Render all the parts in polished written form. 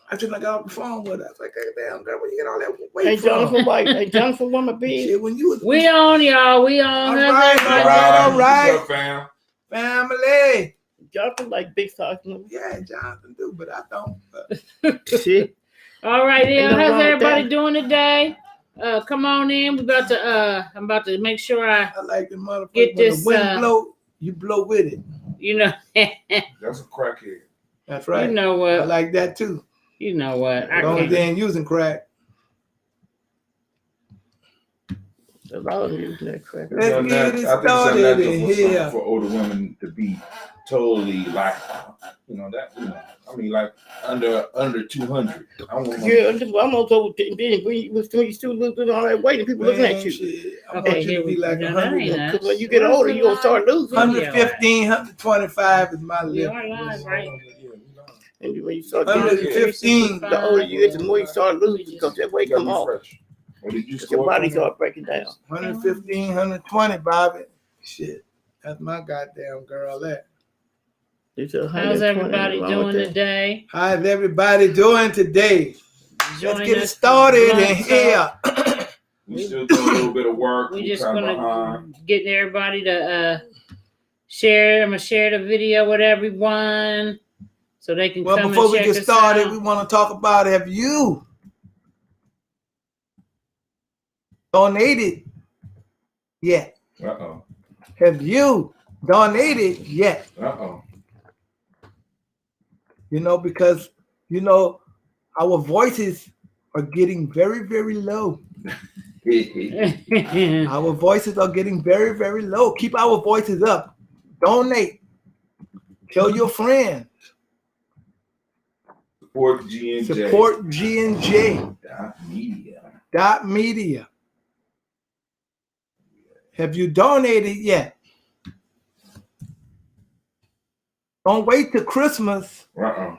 I shouldn't have got off the phone with her. I was like, hey, damn, girl, where you get all that weight Hey, from? Jonathan White. Hey, Jonathan Woman B. Shit, when you was... We on, y'all. We on. All right. What's up, fam? Family. Jonathan like big talking. Yeah, Jonathan do, but I don't. Shit. All right, yeah. Ain't no How's wrong with everybody that. doing today? Come on in. We about to. I'm about to make sure I like the motherfucker. Get when this, the wind blow, you blow with it. You know. That's a crackhead. That's right. You know what? I like that too. You know what? As long as they ain't using crack. A lot of using that crack. Let's get it I started think in it's here. for older women to be totally like, I mean, like under 200. I want Yeah, I'm also then when you still losing all that weight and people looking at you. Shit. I Okay, want you to be like 100. Because when you get older, you're gonna start losing. 115, 125 is my We limit. are live, right? And when you start getting 115. the older you get, the more you start losing because that weight come off. Or did you Your body start breaking down. 115, 120, Bobby. Shit. That's my goddamn girl there. How's everybody doing today? How's everybody doing today? Let's get it started in here. We still doing a little bit of work. We're just gonna get everybody to share. I'm gonna share the video with everyone so they can come and check us out. Well, before we get started, we want to talk about, have you donated yet? Uh-oh. Have you donated yet? Uh-oh. Because, our voices are getting very, very low. Our voices are getting very, very low. Keep our voices up. Donate. Tell your friends. Support G&J. Support G&J. Media. Have you donated yet? Don't wait till Christmas. Uh-uh.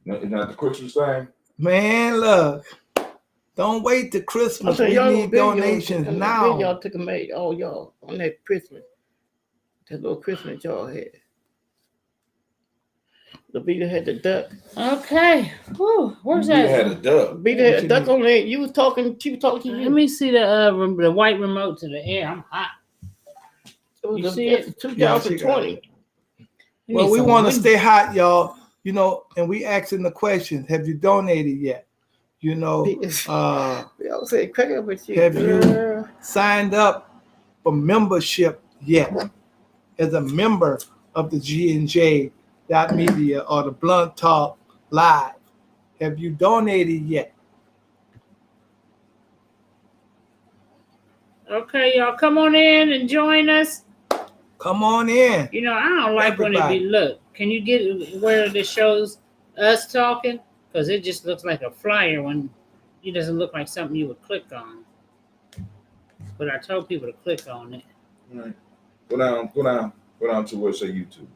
No, it's not the Christmas thing. Man, look. Don't wait till Christmas. We need donations now. Y'all took them made all y'all on that Christmas. That little Christmas y'all had. Levita had the duck. Okay. Whew, where's that? Levita had a duck. Levita had a duck on there. You was talking. She was talking to you. Let me see the white remote to the air. I'm hot. You see it? 2020. Well, we want to stay hot, y'all. And we asking the questions. Have you donated yet? I'll say, crack up with you. Have you signed up for membership yet? As a member of the G&J Media or the Blunt Talk Live. Have you donated yet? Okay, y'all come on in and join us. Come on in. I don't like when it be look. Can you get where it shows us talking? Because it just looks like a flyer when it doesn't look like something you would click on. But I told people to click on it. All right. Go down to where it say YouTube.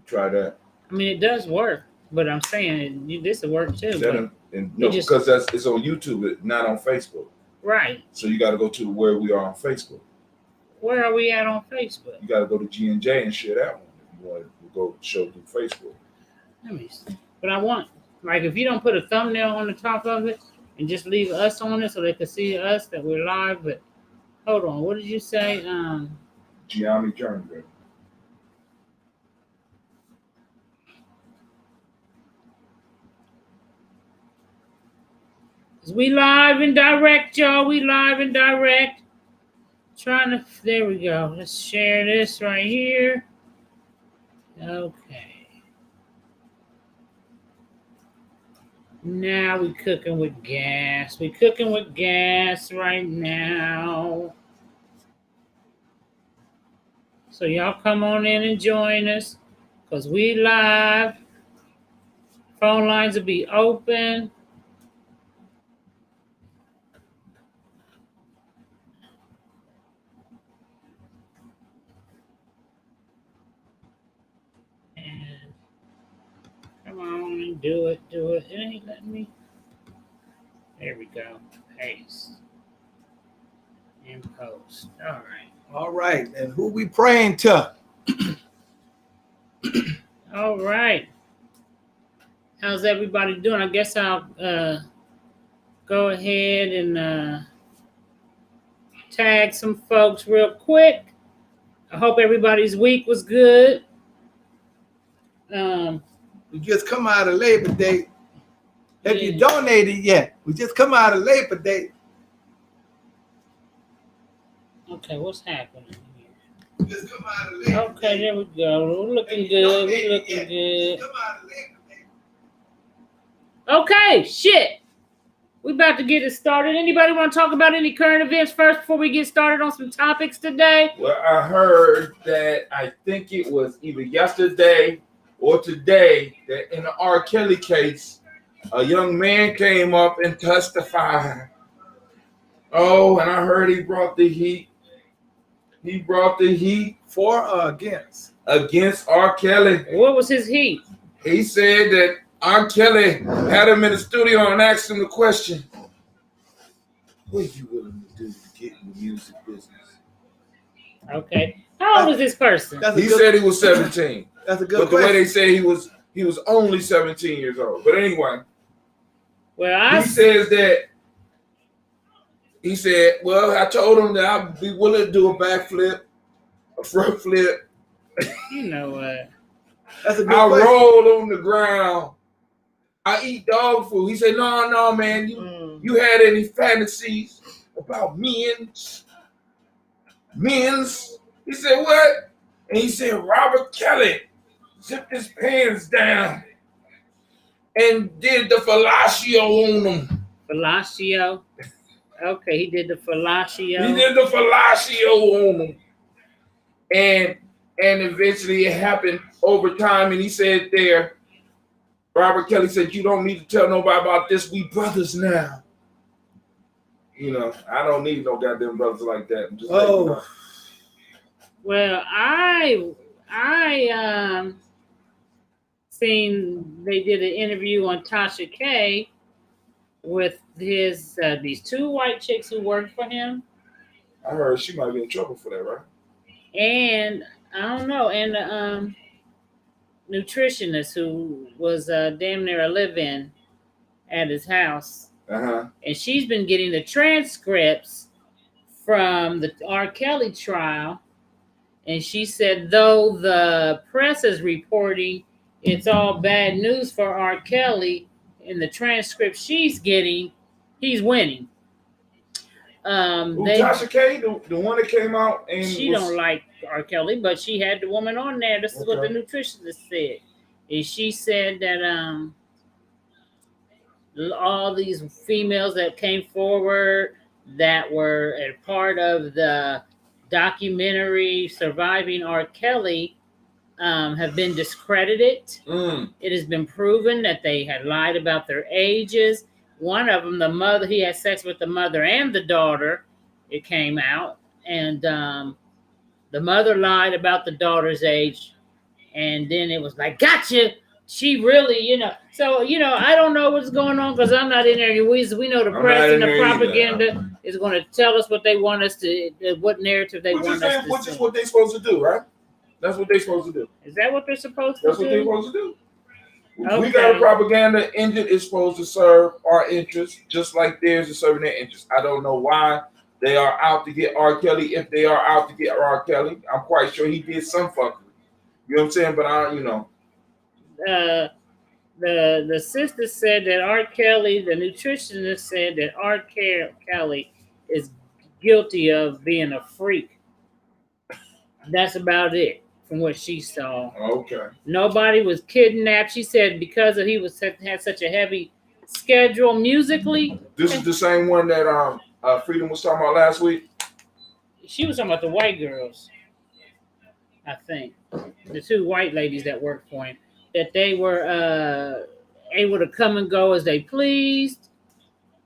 Try that. I mean, it does work, but I'm saying this will work too. Because it's on YouTube, not on Facebook. Right. So you got to go to where we are on Facebook. Where are we at on Facebook? You got to go to G&J and share that one if you want to go show through Facebook. Let me see. But I want, if you don't put a thumbnail on the top of it and just leave us on it so they can see us that we're live. But hold on, what did you say? Gianni Journey. We live and direct, y'all. We live and direct. There we go. Let's share this right here. Okay. Now we cooking with gas. We cooking with gas right now. So y'all come on in and join us because we live. Phone lines will be open. Come on and do it. It ain't letting me. There we go. Paste. And post. All right. And who we praying to? All right. How's everybody doing? I guess I'll go ahead and tag some folks real quick. I hope everybody's week was good. We just come out of Labor Day. If you Yeah. donated yet, we just come out of Labor Day. Okay, what's happening here? We just come out of Labor Okay, Day. there we go. We're looking If you good. We're donated looking yet, good. Come out of Labor Day. Okay, shit. We about to get it started. Anybody want to talk about any current events first before we get started on some topics today? Well, I heard that I think it was either yesterday or today that in the R. Kelly case, a young man came up and testified. Oh, and I heard he brought the heat. He brought the heat For or against? against R. Kelly. What was his heat? He said that R. Kelly had him in the studio and asked him the question, what are you willing to do to get in the music business? Okay. How old is this person? That's a He good, said he was 17. that's a good But the way question. they say he was only 17 years old. But anyway, Well, he says that he said, well, I told him that I'd be willing to do a backflip, a front flip. you know what? That's a good I question. roll on the ground. I eat dog food. He said, no, man, you had any fantasies about men's? He said, what? And he said, Robert Kelly zipped his pants down and did the fellatio on him. Fellatio. Okay, he did the fellatio. He did the fellatio on him. And eventually it happened over time. And he said there, Robert Kelly said, you don't need to tell nobody about this. We brothers now. You know, I don't need no goddamn brothers like that. I'm just letting you know. Well, I seen they did an interview on Tasha K with his these two white chicks who worked for him, I heard she might be in trouble for that, right? and I don't know, and the nutritionist who was damn near a live-in at his house, and she's been getting the transcripts from the R. Kelly trial. And she said, though the press is reporting it's all bad news for R. Kelly, in the transcript she's getting, he's winning. Tasha K, the one that came out and she don't like R. Kelly, but she had the woman on there. This is what the nutritionist said. And she said that all these females that came forward that were a part of the documentary Surviving R. Kelly have been discredited. It has been proven that they had lied about their ages. One of them, the mother, he had sex with the mother and the daughter. It came out. And the mother lied about the daughter's age. And then it was like, gotcha. She really, So, I don't know what's going on because I'm not in there. We know the press and the propaganda is going to tell us what they want us to, what narrative they want us to. Which is what they're supposed to do, right? That's what they're supposed to do. Is that what they're supposed to That's do? what they're supposed to do. Okay. We got a propaganda engine is supposed to serve our interests just like theirs is serving their interests. I don't know why they are out to get R. Kelly. If they are out to get R. Kelly, I'm quite sure he did some fuckery. You know what I'm saying? But the sister said that R. Kelly, the nutritionist said that R. Kelly is guilty of being a freak. That's about it from what she saw. Okay. Nobody was kidnapped. She said because he had such a heavy schedule musically. This is the same one that Freedom was talking about last week. She was talking about the white girls, I think, the two white ladies that worked for him, that they were able to come and go as they pleased.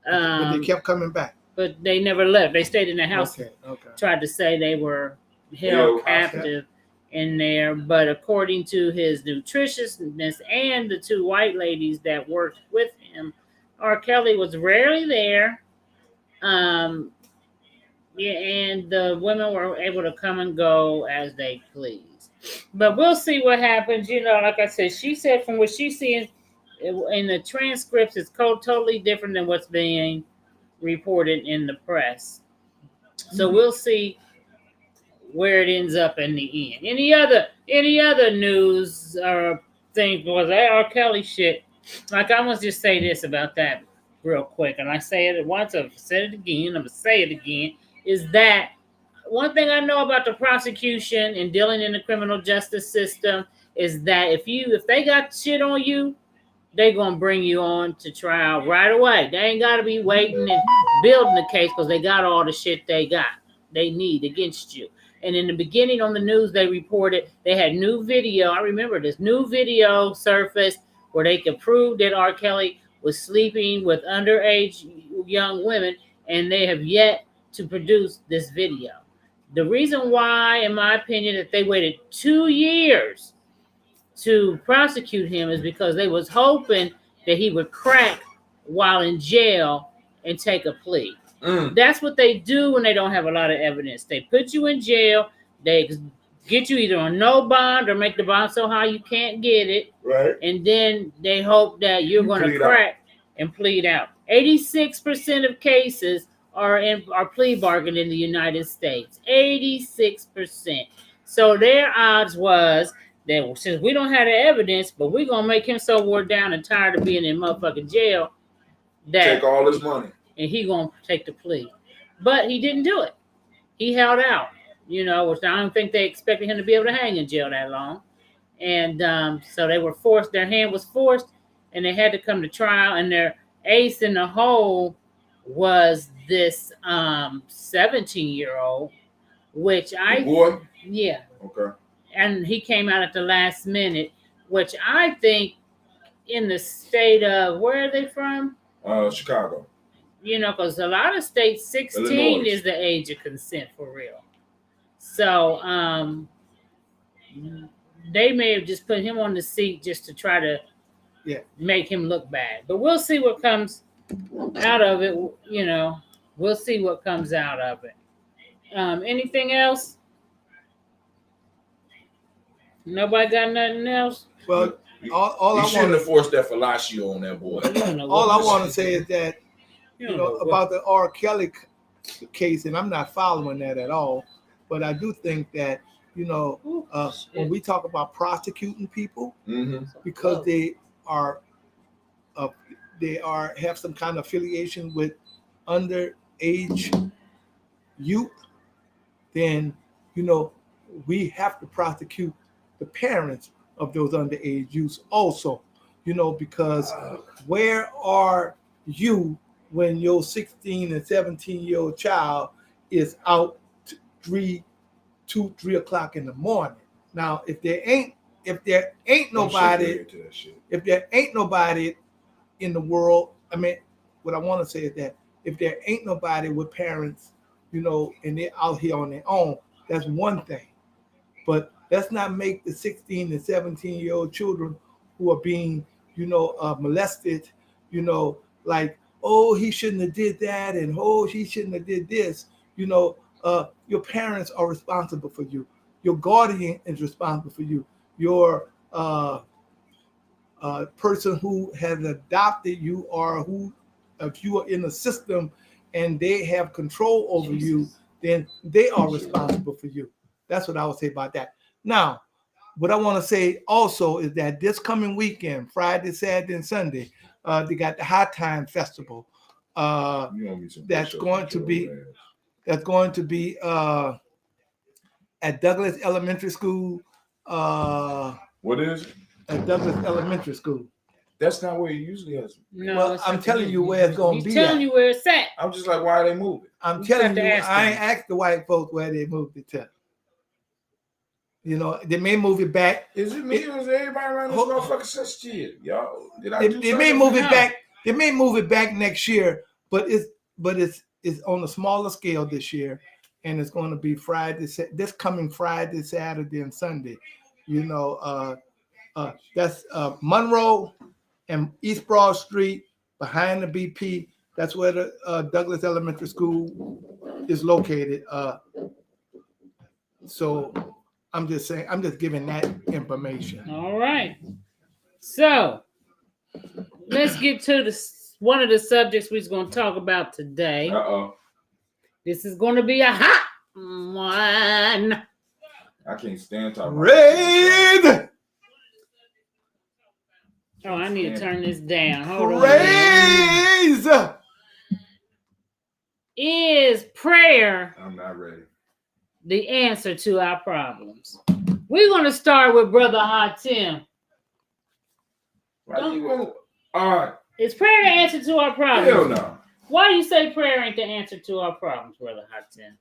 But they kept coming back. But they never left. They stayed in the house. Okay. Tried to say they were held captive in there. But according to his nutritionist and the two white ladies that worked with him, R. Kelly was rarely there. And the women were able to come and go as they pleased. But we'll see what happens. Like I said, she said from what she's seeing, in the transcripts, it's totally different than what's being reported in the press. So we'll see where it ends up in the end. Any other news or thing was that R. Kelly shit? Like, I must just say this about that real quick, and I say it once, I've said it again, I'm gonna say it again, is that one thing I know about the prosecution and dealing in the criminal justice system is that if they got shit on you, they gonna bring you on to trial right away. They ain't gotta be waiting and building the case because they got all the shit they need against you. And in the beginning on the news, they reported they had new video. I remember this new video surfaced where they could prove that R. Kelly was sleeping with underage young women, and they have yet to produce this video. The reason why, in my opinion, that they waited 2 years to prosecute him is because they was hoping that he would crack while in jail and take a plea. That's what they do when they don't have a lot of evidence. They put you in jail, they get you either on no bond or make the bond so high you can't get it, right? And then they hope that you're going to crack and plead out. 86% of cases are plea bargain in the United States. 86%. So their odds was that since we don't have the evidence, but we're gonna make him so wore down and tired of being in motherfucking jail that take all his money and he gonna take the plea. But he didn't do it. He held out, which I don't think they expected him to be able to hang in jail that long. And so they were forced, their hand was forced, and they had to come to trial, and their ace in the hole was this 17-year-old, which boy? Yeah. Okay. And he came out at the last minute, which I think in the state of, where are they from? Chicago. Because a lot of states, 16 Illinois is the age of consent for real. So they may have just put him on the seat just to try to make him look bad. But we'll see what comes out of it. We'll see what comes out of it. Anything else? Nobody got nothing else? Well, all I shouldn't want have forced that fellatio on that boy. All I want to say is that about the R. Kelly case, and I'm not following that at all, but I do think that when we talk about prosecuting people, because they have some kind of affiliation with underage youth, then we have to prosecute the parents of those underage youths also, because where are you when your 16 and 17-year-old child is out 3 o'clock in the morning? Now, if there ain't nobody in the world, what I want to say is that if there ain't nobody with parents, and they're out here on their own, that's one thing. But let's not make the 16 and 17-year-old children who are being, molested, like, oh, he shouldn't have did that, and oh, he shouldn't have did this. Your parents are responsible for you. Your guardian is responsible for you. Your person who has adopted you, or who, if you are in the system and they have control over you, then they are responsible for you. That's what I would say about that. Now, what I want to say also is that this coming weekend, Friday, Saturday, and Sunday, they got the High Time Festival. That's going to be at Douglas Elementary School. What is it? At Douglas Elementary School. That's not where it usually is. No, well, I'm telling you where it's going to be. He's telling you where it's at. I'm just like, why are they moving? I'm telling you, I ain't asked the white folks where they moved it to. They may move it back. Is it me or is everybody around this motherfucker since shit? Y'all, they may move it back. They may move it back next year, but it's on a smaller scale this year, and it's going to be this coming Friday, Saturday, and Sunday. That's Monroe and East Broad Street behind the BP. That's where the Douglas Elementary School is located. So I'm just saying, I'm just giving that information. All right. So let's get to one of the subjects we're going to talk about today. Uh-oh. This is going to be a hot one. I can't stand talking about Raid! Oh, I need to turn this down. Hold on. Praise! Is prayer I'm not ready. the answer to our problems? We're going to start with Brother Hot Tim. Why you going? All right. Is prayer the answer to our problems? Hell no. Why do you say prayer ain't the answer to our problems, Brother Hot Tim?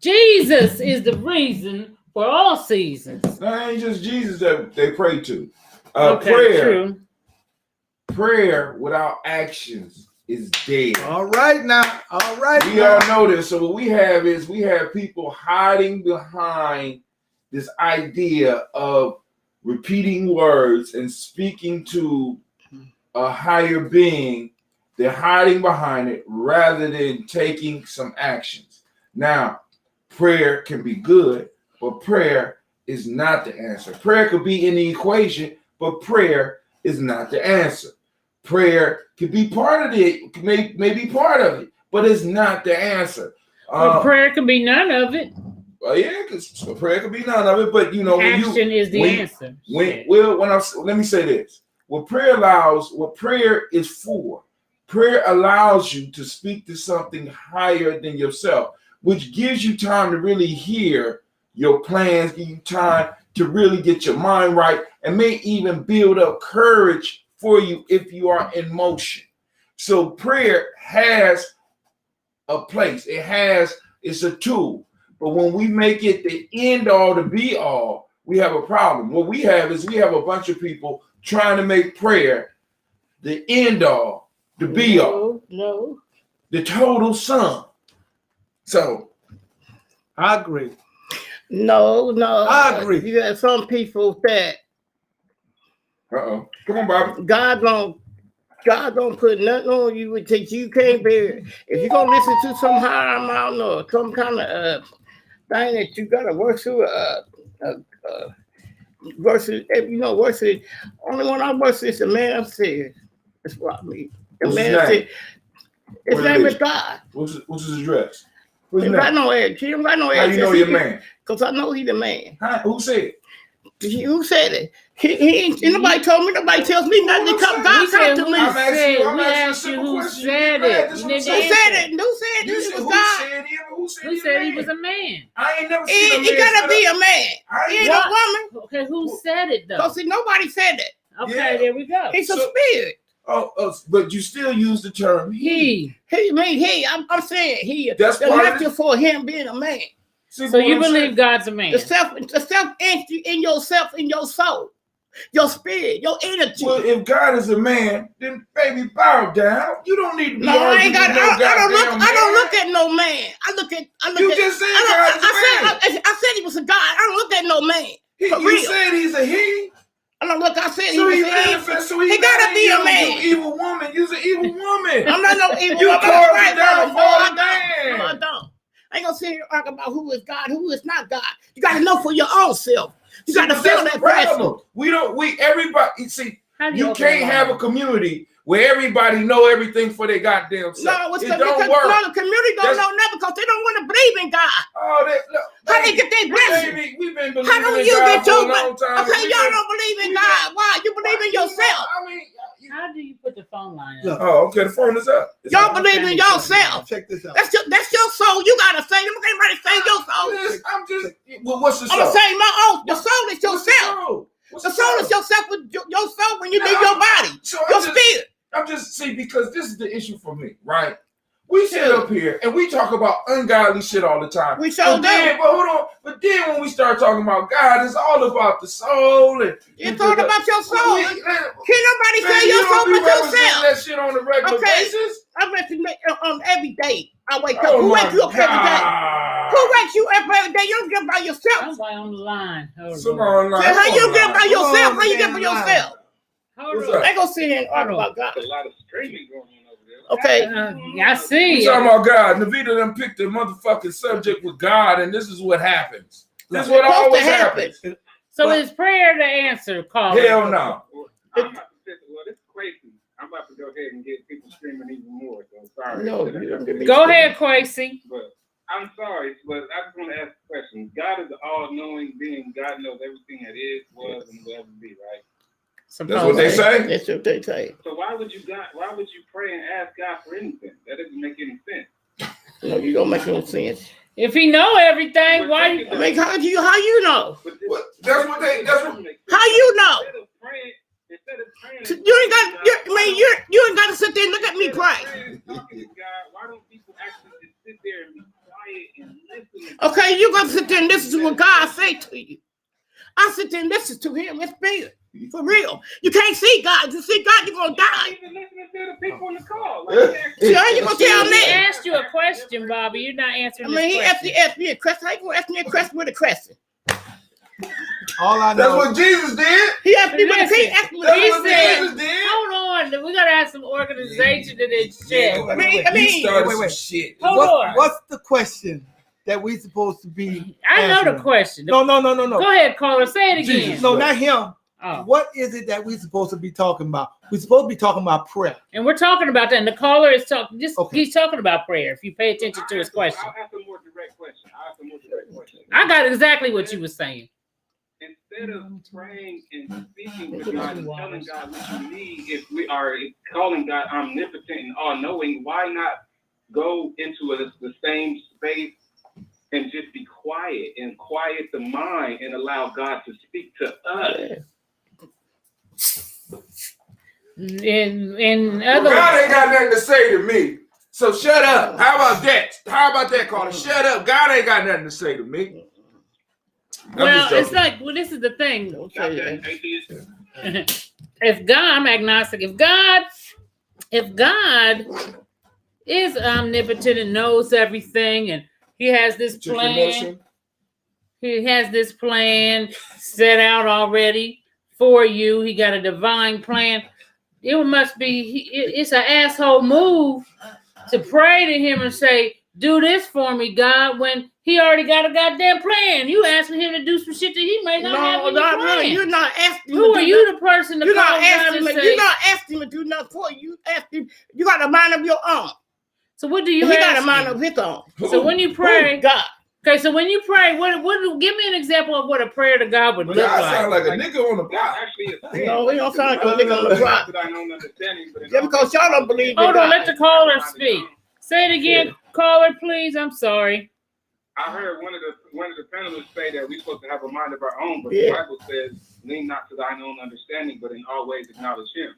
Jesus is the reason for all seasons. That ain't just Jesus that they pray to. Okay, Prayer. true. Prayer without actions is dead. All right now. All right. We now. all know this. So what we have people hiding behind this idea of repeating words and speaking to a higher being. They're hiding behind it rather than taking some actions. Now, prayer can be good, but prayer is not the answer. Prayer could be in the equation, but prayer is not the answer. Prayer could be part of it, may be part of it, but it's not the answer. But prayer can be none of it. Well, yeah, because prayer could be none of it, but you know, Action is the answer. Let me say this: what prayer is for. Prayer allows you to speak to something higher than yourself, which gives you time to really hear your plans, give you time to really get your mind right, and may even build up courage for you if you are in motion. So prayer has a place. It's a tool. But when we make it the end all, the be all, we have a problem. What we have a bunch of people trying to make prayer the end all, the be all, No. the total sum. So I agree. No. I agree. You got some people that come on, Bobby. God don't put nothing on you that you can't bear. If you're gonna listen to some higher amount or some kind of thing that you gotta work through, versus versus only one I work is the man upstairs. That's what I mean. The What's man his name? upstairs. His name is God. What's his address? He don't got no edge. He don't got no edge. How you know your man? Because I know he the man. Who said it? Who said it? He ain't nobody told me. Nobody tells me nothing. Who God said come to me. I'm asking you we a asked you simple who question. said You it. Who You didn't Who answer. said it? Who said it? It was God. Who said he was a man? I ain't never seen a man. He gotta be a man. I He ain't ain't no woman. Okay, who said it though? Because see, nobody said it. Okay, Yeah. there we go. He's a spirit. But you still use the term he. I'm saying he. That's the part of lecture for him being a man. See, So what you I'm believe saying? God's a man? The self in yourself, in your soul, your spirit, your energy. Well, if God is a man, then baby, bow down. You don't need to be No, I arguing ain't got. with no I don't look goddamn at no man. I look at. You just said God is a man. I said he was a God. I don't look at no man. For You real. said he's a he. I don't look. I said So he he was a manifests. So he gotta be a man. You evil woman. You're an evil woman. I'm not no evil. You woman. caused Right, the downfall no, of man. No, I don't. I ain't gonna sit here and argue about who is God, who is not God. You gotta know for your own self. You See, gotta but feel that's that the problem. passion. Everybody, see, How do you open can't the have a line? community where everybody know everything for their goddamn self. No, It don't work. No, the community don't know nothing because they don't want to believe in God. Oh, How they get their blessing? Baby, we've been believing How do in you God get for your a long time. Okay, y'all don't believe in God. Why? You believe in yourself. How do you put the phone line up? Oh, okay. The phone is up. Y'all believe in yourself. Check this out. That's your soul. You gotta say. You can't really say your soul. I'm just. Well, what's the I'm gonna soul? say my own. The soul is yourself. The soul is yourself with your soul when you leave your body. Your spirit. I'm just because this is the issue for me, right? We sit up here and we talk about ungodly shit all the time. We sure do. But hold on. But then when we start talking about God, it's all about the soul and It's all about your soul. Can't nobody say your soul but yourself. That shit on a regular basis. I represent on every day. I wake up. Who wakes you up every day? Who wakes you up every day? You don't get by yourself. Somebody on the line. Somebody on the line. How you get by yourself? How you get by yourself? Hold on. They gonna sit here and argue about God. A lot of streaming going on over there. Okay. I see. We talking about God. Navita done picked the motherfucking subject with God, and this is what happens. This is what always happens. So is prayer the answer, Carl? Hell no. Well, it's crazy ahead and get people screaming even more. So sorry. No, Go ahead, Quasi. But I'm sorry, but I just want to ask a question. God is an all-knowing being. God knows everything that is, was, and will ever be, right? That's what they say. That's what they say. So why would you pray and ask God for anything? That doesn't make any sense. No, you don't make no sense. If he know everything, why? I mean, how you know? That's what they. That's what. How you know? Instead of praying, You ain't got. You ain't got to sit there and look at me pray. Why don't people actually just sit there and be quiet and listen? Okay, you got to sit there and listen to what God say to you. I sit there and listen to Him. It's big. For real. You can't see God. You see God, you're going to die. Even listening to the people in the call. See, how you going to tell He me? asked you a question, Bobby. You're not answering. I mean, he question. asked me a question. How you going to ask me a question with a question? All I That's know. what Jesus did. He asked me with a Listen, question. He asked me with That's a what question. Jesus did. Hold on. We got to have some organization in this shit. Yeah, He started wait. some shit. Hold on. What's the question that we supposed to be I know answering? the question. No. Go ahead, caller. Say it again. Jesus. No, not him. Oh. What is it that we supposed to be talking about? We're supposed to be talking about prayer. And we're talking about that. And the caller is talking. Okay. He's talking about prayer. If you pay attention to his question, I'll ask a more direct question. I got exactly what you were saying. Instead of praying and speaking to God and telling God what you need, if we are calling God omnipotent and all-knowing, why not go into the same space and just be quiet and quiet the mind and allow God to speak to us? In Well, other God words, ain't got nothing to say to me. So shut up. How about that? How about that, Carter? Shut up. God ain't got nothing to say to me. well, it's like, this is the thing. Don't say that. If God, I'm agnostic. If God is omnipotent and knows everything, and He has this plan, He has this plan set out already for you. He got a divine plan. It must be. It's an asshole move to pray to Him and say, "Do this for me, God," when He already got a goddamn plan. You asking Him to do some shit that He may not have in the plan. No, you're not asking. Who are you, the person to You're call not God asking. and say? You're not asking to do nothing for you. You asking. You got a mind of your own. So what do you? He got ask a mind him? of his own. So when you pray, God. okay. So when you pray, what? Give me an example of what a prayer to God would look God like. sound like a nigga on the block. No, he don't sound like a nigga on the block. Yeah, because y'all don't believe in Hold on, God. let the caller speak. Say it again, caller, please. I'm sorry. I heard one of the panelists say that we're supposed to have a mind of our own, but Yeah. the Bible says, "Lean not to thine own understanding, but in all ways acknowledge Him."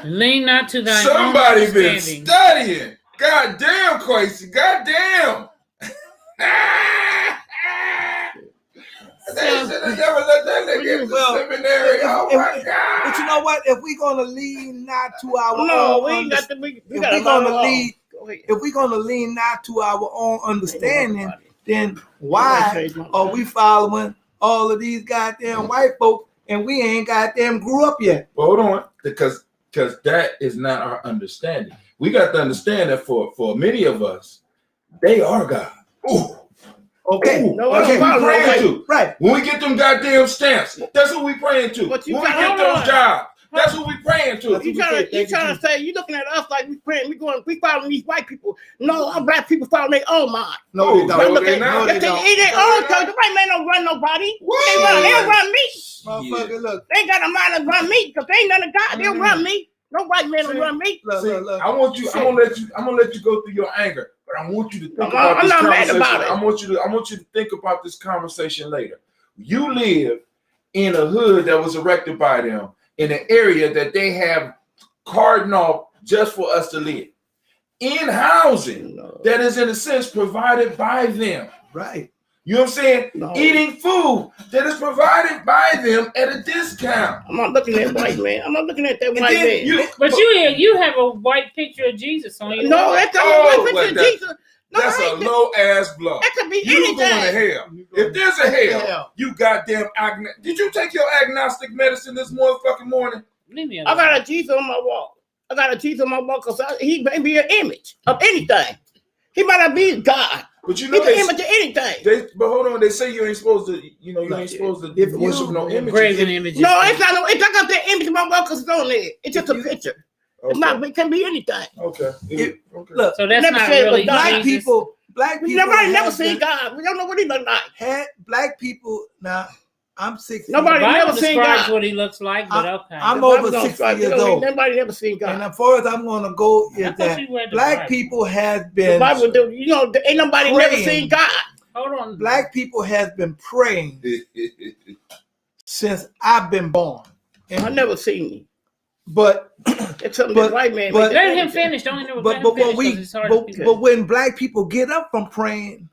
Lean not to thine Somebody own been understanding. studying. God damn, Quasi. God damn. They should have never let that nigga in the seminary. Oh my God. But you know what? If we're gonna lean not to our No, own we ain't got to. We if got we're a gonna mind of our own. lean, Go ahead. if we're gonna lean not to our own understanding, then why are we following all of these goddamn white folks and we ain't goddamn grew up yet? Well, hold on, because that is not our understanding. We got to understand that for many of us, they are God. Ooh. Okay. Ooh. No, That's who no, we praying right. to. Right. When we get them goddamn stamps, that's who we praying to. But you When we gotta- get those jobs, that's who we praying to. That's You trying to say you looking at us like we praying? We following these white people? No, our black people following their own mind. No, they Oh, don't. Look they at not. No, they they don't. eat their own cause the white man don't run nobody. What? They don't run me. Motherfucker, look. They ain't got a mind to run me because they ain't none of God. They don't run me. No white man will run me. Look, See, look. I'm gonna let you go through your anger, but I want you to think about I'm this not mad conversation. about it. I want you to think about this conversation later. You live in a hood that was erected by them in an area that they have cordoned off just for us to live in housing that is in a sense provided by them. Right. You know what I'm saying? No. Eating food that is provided by them at a discount. I'm not looking at white man. I'm not looking at that And white then man. But you have a white picture of Jesus on you. No, that's not Oh, a white well, picture of Jesus. No, That's a that ain't- low ass blow. That could be You going to anything. hell. If there's a hell, you goddamn agnostic. Did you take your agnostic medicine this motherfucking morning? Leave me I alone. got a Jesus on my wall. I got a Jesus on my wall because he may be an image of anything. He might not be God. But you He's know an image of anything. but hold on, they say you ain't supposed to, you ain't Like, supposed to if worship you- no images. Graven images. No, it's not. It's not got that image on my wall because it's on there. It's just a picture. It's not. It can be anything. Okay. Look, So that's Never not said really black Jesus. people. Black people. Nobody never have seen been- God. We don't know what he look like. Black people. Now, I'm 60. Nobody The Bible never seen describes God. what he looks like, but okay. I'm The over Bible don't 60 describe- years old. Nobody never seen God. And as far as I'm going to go I is thought that you read the black Bible. people has The been Bible, ain't nobody never praying. seen God. Hold on. black people has been praying since I've been born. I never seen him. But It's something But- that white man. but- Let him finish. Don't interrupt. Let him but finish, 'cause it's hard to speak. but when black people get up from praying,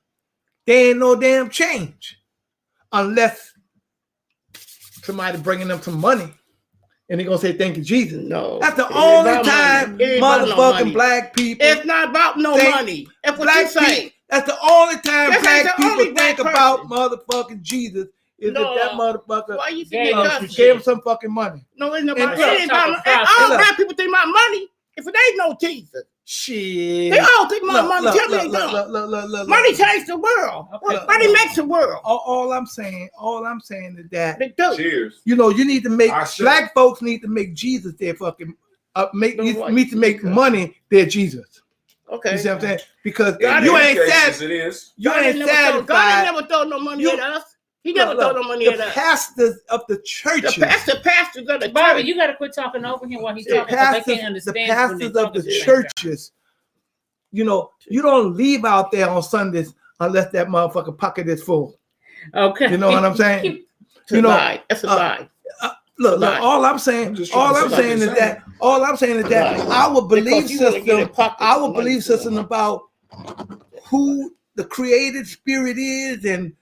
there ain't no damn change unless somebody bringing them some money and they're gonna say thank you Jesus. No, That's the it ain't only about time money. It ain't about no motherfucking money. black people It's not about no Thank- money. That's what you black say. people, that's the only time This ain't black the only people black think about person. motherfucking Jesus is No. if that motherfucker Why you Gave think us they some cussing? gave him some fucking money. No, it's not And about. look, It ain't about. talking profit. All Look. black people think about money. If it ain't no Jesus, Shit. they all think about money. Tell me they don't. Look. Money changed the world. Okay. Money makes the world. All I'm saying is that They do. Cheers. you need to make I should. black folks need to make Jesus their fucking No, you what? need to make Because- money their Jesus. Okay. You see what I'm saying? Because God you in ain't cases sad, it is. you God ain't ain't never throw- God ain't satisfied. never throw no money You- at us. He never Look, throw no money the at us. pastors of the The churches, pastors of the Bobby, church. you got to quit talking over him while he's The talking, because they the can't understand when pastors they're of talking the at the same churches, you don't leave out there on Sundays unless that motherfucking pocket is full. time. Okay. You know what I'm saying? It's a lie. That's a lie. Look, Right. all I'm saying, I'm just trying to say that Right. our belief Because you wanna get in system, pockets, our you belief understand. system about who the created spirit is, and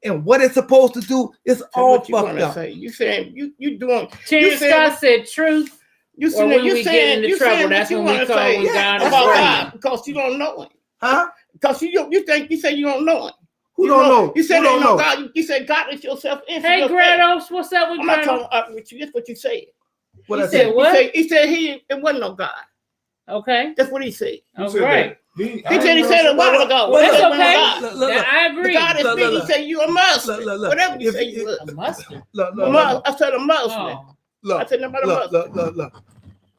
and what it's supposed to do, is That's all what you fucked wanna up. say. You saying you doing Terrence saying- Scott said truth. you Or saying when you we get saying into you trouble, saying that's what you when we want to call say when God is about right. God because you don't know him. Huh? Because you think you say you don't know him. Who don't know? You said Who don't ain't no know? God. You said God is yourself. Hey, Grados, what's up with I'm not Grados? talking with you. That's what you said. What He I said said? what? He said it wasn't no God. Okay. That's what he said. Who All said right. that? He said a while ago. Well, That's There wasn't no okay. God. Look, I The agree. God is Look, big. look, He said you a Muslim. look. Whatever you If- say you if- was. A mustard. I said a Muslim. Oh. I said nobody a Muslim. look.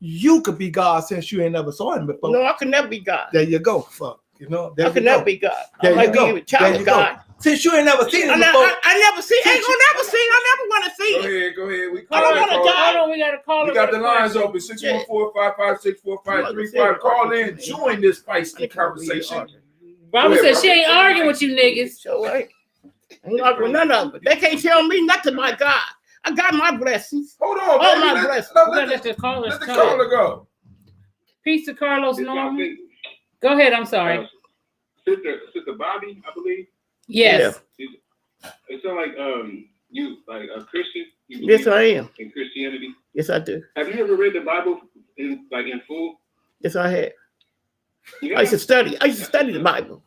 You could be God since you ain't never saw him before. No, I could never be God. There you go. Fuck. There I could you never go. be God. There I you might go. be a child There of you God. go. Since you ain't never seen him And before. I never see. Ain't gonna never see. I never want to see Go it. ahead, go ahead. We I don't wanna die. Hold on, we got to call We her got with the a lines question. open. 614-556-4535. Call in, join this feisty conversation. Bobby Go ahead, said she ain't arguing with you niggas. So ain't arguing none of it. They can't tell me nothing about God. I got my blessings. Hold on, Oh, baby. my Let- blessings. let- We gotta let the let callers the talk. caller go. Peace to Carlos It's Norman. Bobby. Go ahead, I'm sorry. Sister Bobby, I believe. Yes. It sounds like you like a Christian. You Yes, believe I am. in Christianity. Yes, I do. Have you ever read the Bible in full? Yes, I have. You I used to study. I used to study the Bible.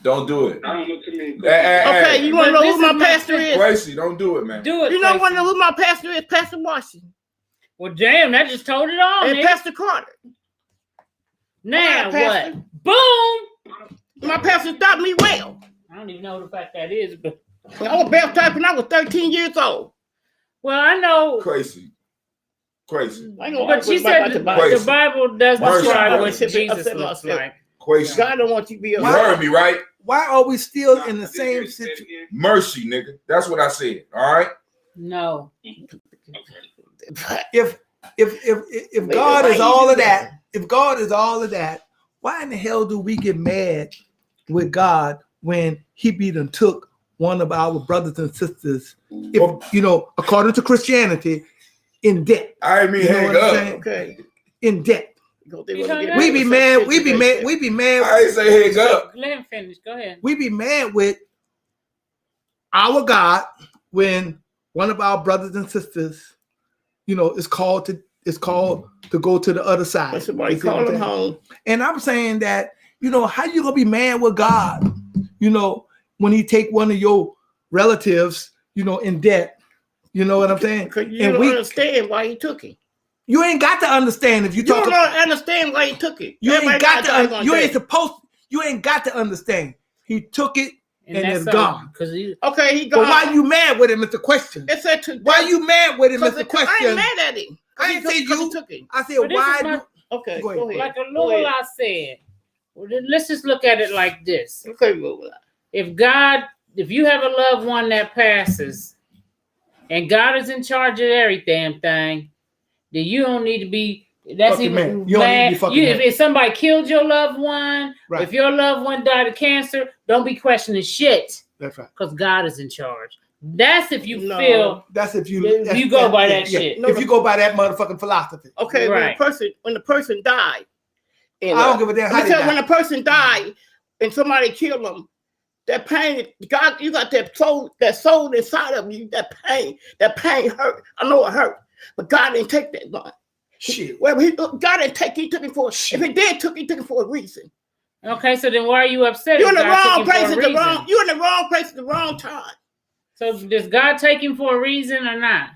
Don't do it. I don't know too many. Okay, you want to But know this who my is my pastor is? Gracie, don't do it, man. Do it. You know Tracy. who my pastor is? Pastor Washington Well, damn, that just told it all, and nigga. Pastor Carter. Now All right, Pastor. what? Boom! My pastor taught me well. I don't even know what the fact that is, but I was baptized when I was 13 years old. well, I know. Crazy. I ain't gonna But argue she about said the the Bible. Bible does Mercy. describe I what said Jesus myself. looks like. Gracie. God don't want you to be You a heard me, right? Why are we still in the same Say it situation? again. Mercy, nigga. That's what I said. All right? No. If Maybe God why is you all do of that? that, if God is all of that, why in the hell do we get mad with God when he beat and took one of our brothers and sisters, if according to Christianity, in debt? I didn't mean You know hang what I'm up. saying? Okay. In debt. You hung up? We be mad. We be mad. I ain't say hang up. Let him finish. Go ahead. We be mad with our God when one of our brothers and sisters, is called to go to the other side. When somebody You see what call I'm him saying? home. And I'm saying that, how you gonna be mad with God, when he take one of your relatives, in debt. You know what I'm saying? Because you And don't we- understand why he took it. You ain't got to understand if you You talk. don't understand why he took it. You ain't Everybody got got to. one You day. ain't supposed. You ain't got to understand. He took it, and it's gone. Because Okay, he But gone. why you mad with him is the question. It said to Why you mad with him is the I question. ain't mad at him. I ain't say you. Took him. I said But this why? is my- Okay, Go ahead. Like a little I said. Well, then let's just look at it like this. Okay, Lula. If you have a loved one that passes, and God is in charge of every damn thing, then you don't need to be. That's Fucking even man. You don't need to be mad. fucking mad. If somebody killed your loved one, Right. if your loved one died of cancer, don't be questioning shit. That's right. Because God is in charge. That's if you No. feel That's if you. If you go by that shit. If you go by that motherfucking philosophy. Okay, Right. when the person died, and, I don't give a damn how let me they tell you, when die. a person died and somebody killed them, that pain, God, you got that soul inside of you. That pain hurt. I know it hurt, but God didn't take that one. Shit. Well, God didn't take. He took it for. If he did, he took it for a reason. okay, so then why are you upset? You're in if the God took wrong him for place a at the reason? wrong. You're in the wrong place at the wrong time. So does God take him for a reason or not?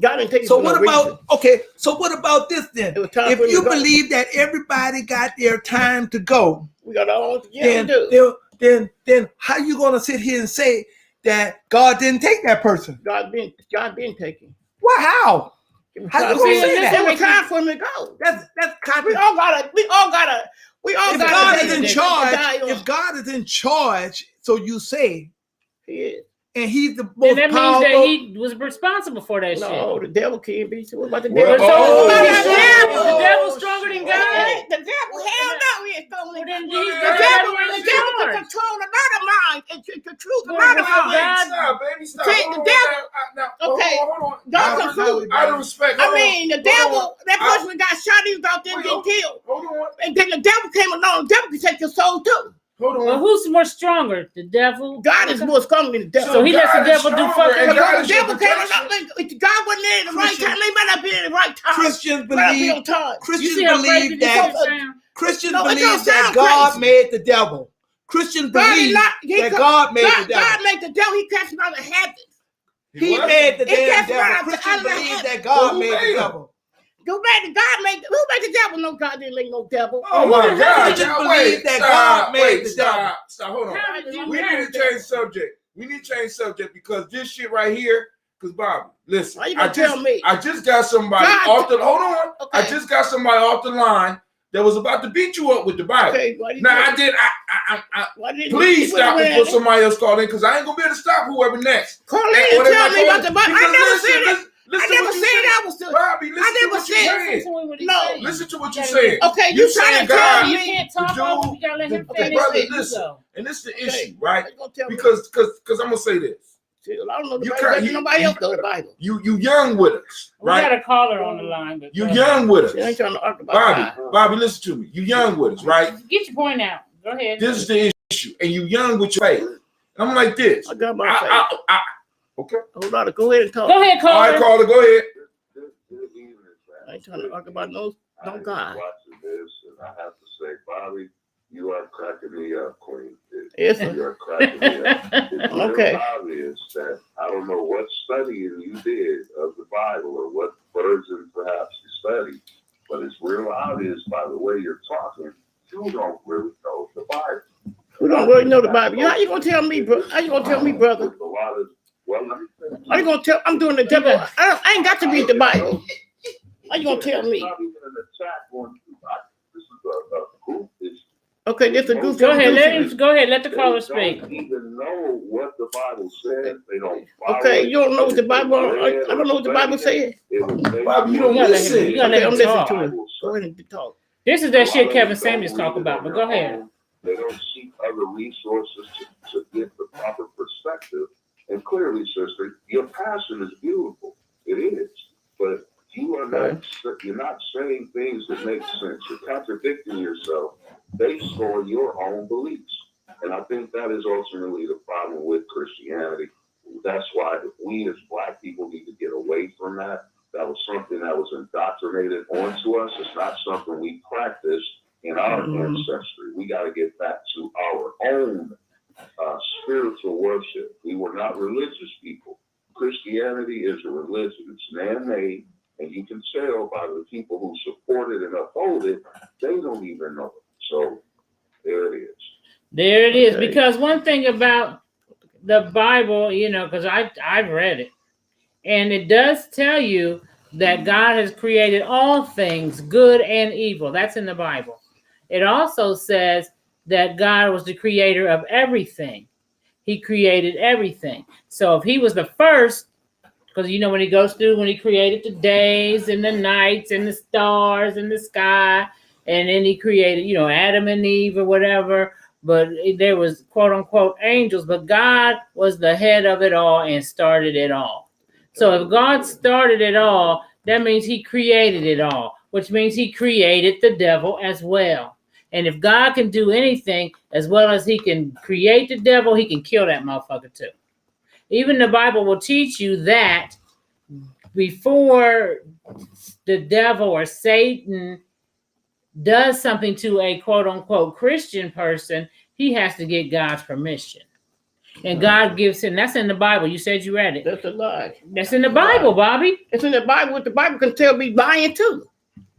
God didn't take it So for what no about reason. okay? So what about this then? It was time for him If you to go. believe that everybody got their time to go, We got our own. Yeah, then, we do. then how you gonna sit here and say that God didn't take that person? God been taken. Well, how? It was How time you for gonna him- say that? It was time for him to go. That's kind We of. all gotta. If God die is in on. charge, if God is in charge, so you say, He is. and He's the Then most that means powerful. that he was responsible for that No, shit. the devil can't be. So what about the Well, devil? So Oh, is he the strong- devil. is the devil stronger than God? The devil, hell no, he is stronger Well, than then God. he's The the devil devil in can charge. control a lot of minds and to control a Well, lot of well, minds. God- Stop, baby, stop. See, Hold the on devil- now, Okay. hold on. Don't confuse- Out of respect. I hold on, mean, the hold devil, on, that person that got shot, he was out there Wait, getting killed. Hold on. And then the devil came along, the devil can take your soul too. Hold on. Well, who's more stronger? The devil? God is more stronger than the devil. So he lets the God is devil do stronger, fucking- and God the is your devil came protection. along, if God wasn't there at the right Christian- time, they might not be at the right time. Christians Might not be believe on time. You Christians see how crazy believe this that shit sound? Christians No, it don't believe that sound God crazy. made the devil. Christians God believe is not. that God made the devil. God made the devil. He cast him out of heaven. He What? made the He damn cast him devil. out of Christians the believe heaven. that God Who made made the him? devil. Go back to God made. Who made the devil? No, God didn't make no devil. Oh my God! Christians Now, believe wait, that stop, God made wait, the stop, stop. Hold on. How did you We have need to that? change subject. We need to change subject because this shit right here. Because Bobby, listen, Why you gonna tell me? I just got somebody God- off the. Hold on. Okay. I just got somebody off the line that was about to beat you up with the Bible. Okay, why did Now you? I did. Why did Please you stop went before in? somebody else call in because I ain't gonna be able to stop whoever next. Call And- in or and they tell might me call about the in. Bible. I Because never listen, said that. listen I to never what you said said. I was the. Bobby, listen to never what you said- said. Listen to what he's No. saying. Listen to what you gotta said. Okay, You you trying said to tell God- You me? can't talk the over. dude- You gotta let him Okay, finish. brother, it. You listen. go. And this is the Okay. issue, right? You gonna tell me? Because I'm gonna say this. See, I don't know the You Bible. can't- better than nobody you- else know the Bible. You young with us, We got right? a caller on the line. But You young with See, I ain't us. trying to argue about Bobby, listen to me. You young with us, right? Get your point out. Go ahead. This is the issue. And you young with your faith. And I'm like this. I got my faith. Okay. Hold on, go ahead and talk. Go ahead, All right, caller. caller, go ahead. I ain't trying to argue about no God. Watching this, and I have to say, Bobby, you are cracking me up, Queen. Yes, sir. You are cracking me up. It's Okay. real obvious that I don't know what studying you did of the Bible or what version perhaps you studied, but it's real obvious by the way you're talking, you don't really know the Bible. We don't really know the Bible. How you gonna tell me, bro? How you gonna tell me, brother? There's a lot of, well, let me finish. How you gonna tell? I'm doing the devil. I ain't got to read the Bible. How you gonna tell me? It's not even an attack on you. This is a group issue. Okay, this a goofy. Go ahead. Let goofy. him. Go ahead. Let the caller They speak. don't even know what the Bible says. They don't follow Okay, it. you don't know what the Bible. I don't know what the Bible says. Bobby, you don't You gotta let listen. him. You gotta Okay, let I'm him listening talk. to him. Go ahead and talk. This is that shit Kevin Samuels talk about. But go ahead. They don't seek other resources to get the proper perspective. And clearly, sister, your passion is beautiful. It is. But you are not, you're not saying things that make sense. You're contradicting yourself based on your own beliefs. And I think that is ultimately the problem with Christianity. That's why we as Black people need to get away from that. That was something that was indoctrinated onto us. It's not something we practice in our ancestry. We got to get back to our own spiritual worship. We were not religious people. Christianity is a religion. It's man-made, and you can tell by the people who support it and uphold it, they don't even know it. So there it is. There it is. Okay. Because one thing about the Bible, you know, because I've read it, and it does tell you that God has created all things, good and evil. That's in the Bible. It also says that God was the creator of everything. He created everything. So if he was the first, because when he goes through, when he created the days and the nights and the stars and the sky, and then he created, Adam and Eve or whatever, but there was quote unquote angels, but God was the head of it all and started it all. So if God started it all, that means he created it all, which means he created the devil as well. And if God can do anything, as well as he can create the devil, he can kill that motherfucker too. Even the Bible will teach you that before the devil or Satan does something to a quote unquote Christian person, he has to get God's permission. And God gives him, that's in the Bible. You said you read it. That's a lie. That's in the Bible, Bobby. It's in the Bible. What the Bible can tell me lying too.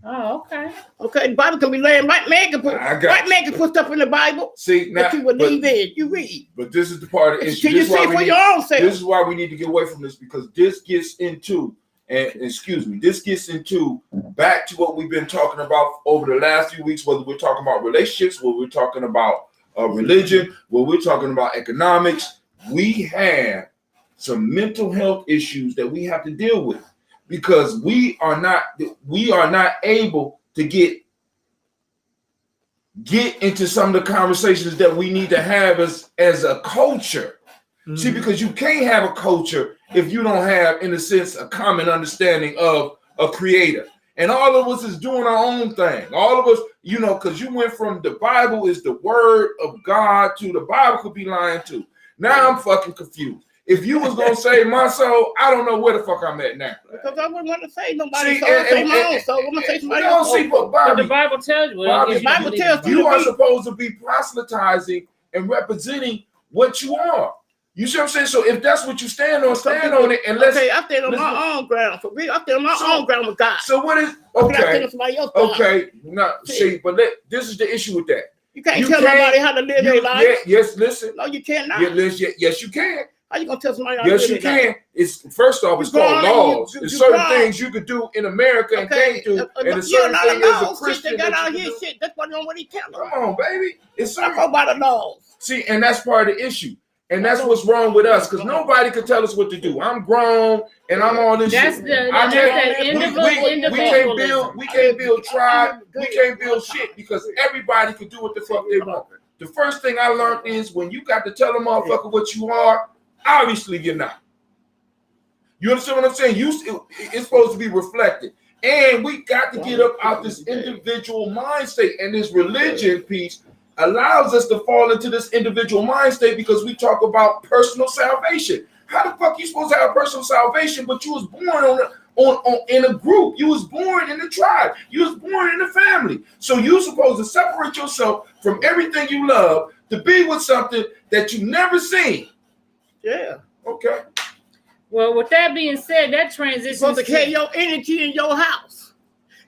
Oh, okay. Okay, the Bible can be lying. White man can put stuff in the Bible. See, now, that you believe in. You read. But this is the part of the issue. Can you see for your own self? This is why we need to get away from this, because this gets into, this gets into back to what we've been talking about over the last few weeks, whether we're talking about relationships, whether we're talking about religion, whether we're talking about economics. We have some mental health issues that we have to deal with, because we are not able to get into some of the conversations that we need to have as a culture. Mm-hmm. See, because you can't have a culture if you don't have, in a sense, a common understanding of a creator. And all of us is doing our own thing. All of us, because you went from the Bible is the word of God to the Bible could be lying too. Now I'm fucking confused. If you was gonna save my soul, I don't know where the fuck I'm at now. Because I wouldn't want to save nobody's soul. Save my own soul. I'm gonna save somebody else's soul. But the Bible tells you. Bobby, the Bible tells you are supposed to be proselytizing and representing what you are. You see what I'm saying? So if that's what you stand on, stand on it. And let's. Okay, I stand on my own ground. For real, I stand on my own ground with God. So what is okay? No, see, but this is the issue with that. You can't tell nobody how to live their life. Yes, listen. No, you cannot. Yes, you can. How you gonna tell somebody how to live their life? Yes, you can. It's first off, it's called laws. There's certain things you could do in America and can't do, and a certain thing as a Christian. They got out here shit. That's what he telling. Come on, baby. It's I go by the laws. See, and that's part of the issue. And that's what's wrong with us, because nobody can tell us what to do. I'm grown and I'm all this shit. We can't build tribe. We can't build shit because everybody can do what the fuck they want. The first thing I learned is when you got to tell a motherfucker what you are, obviously you're not. You understand what I'm saying? It's supposed to be reflected. And we got to get up out this individual mind state, and this religion piece allows us to fall into this individual mind state because we talk about personal salvation. How the fuck you supposed to have personal salvation, but you was born in a group? You was born in a tribe. You was born in a family. So you're supposed to separate yourself from everything you love to be with something that you never seen. Yeah. Okay. Well, with that being said, that transition. You're supposed to have your energy in your house.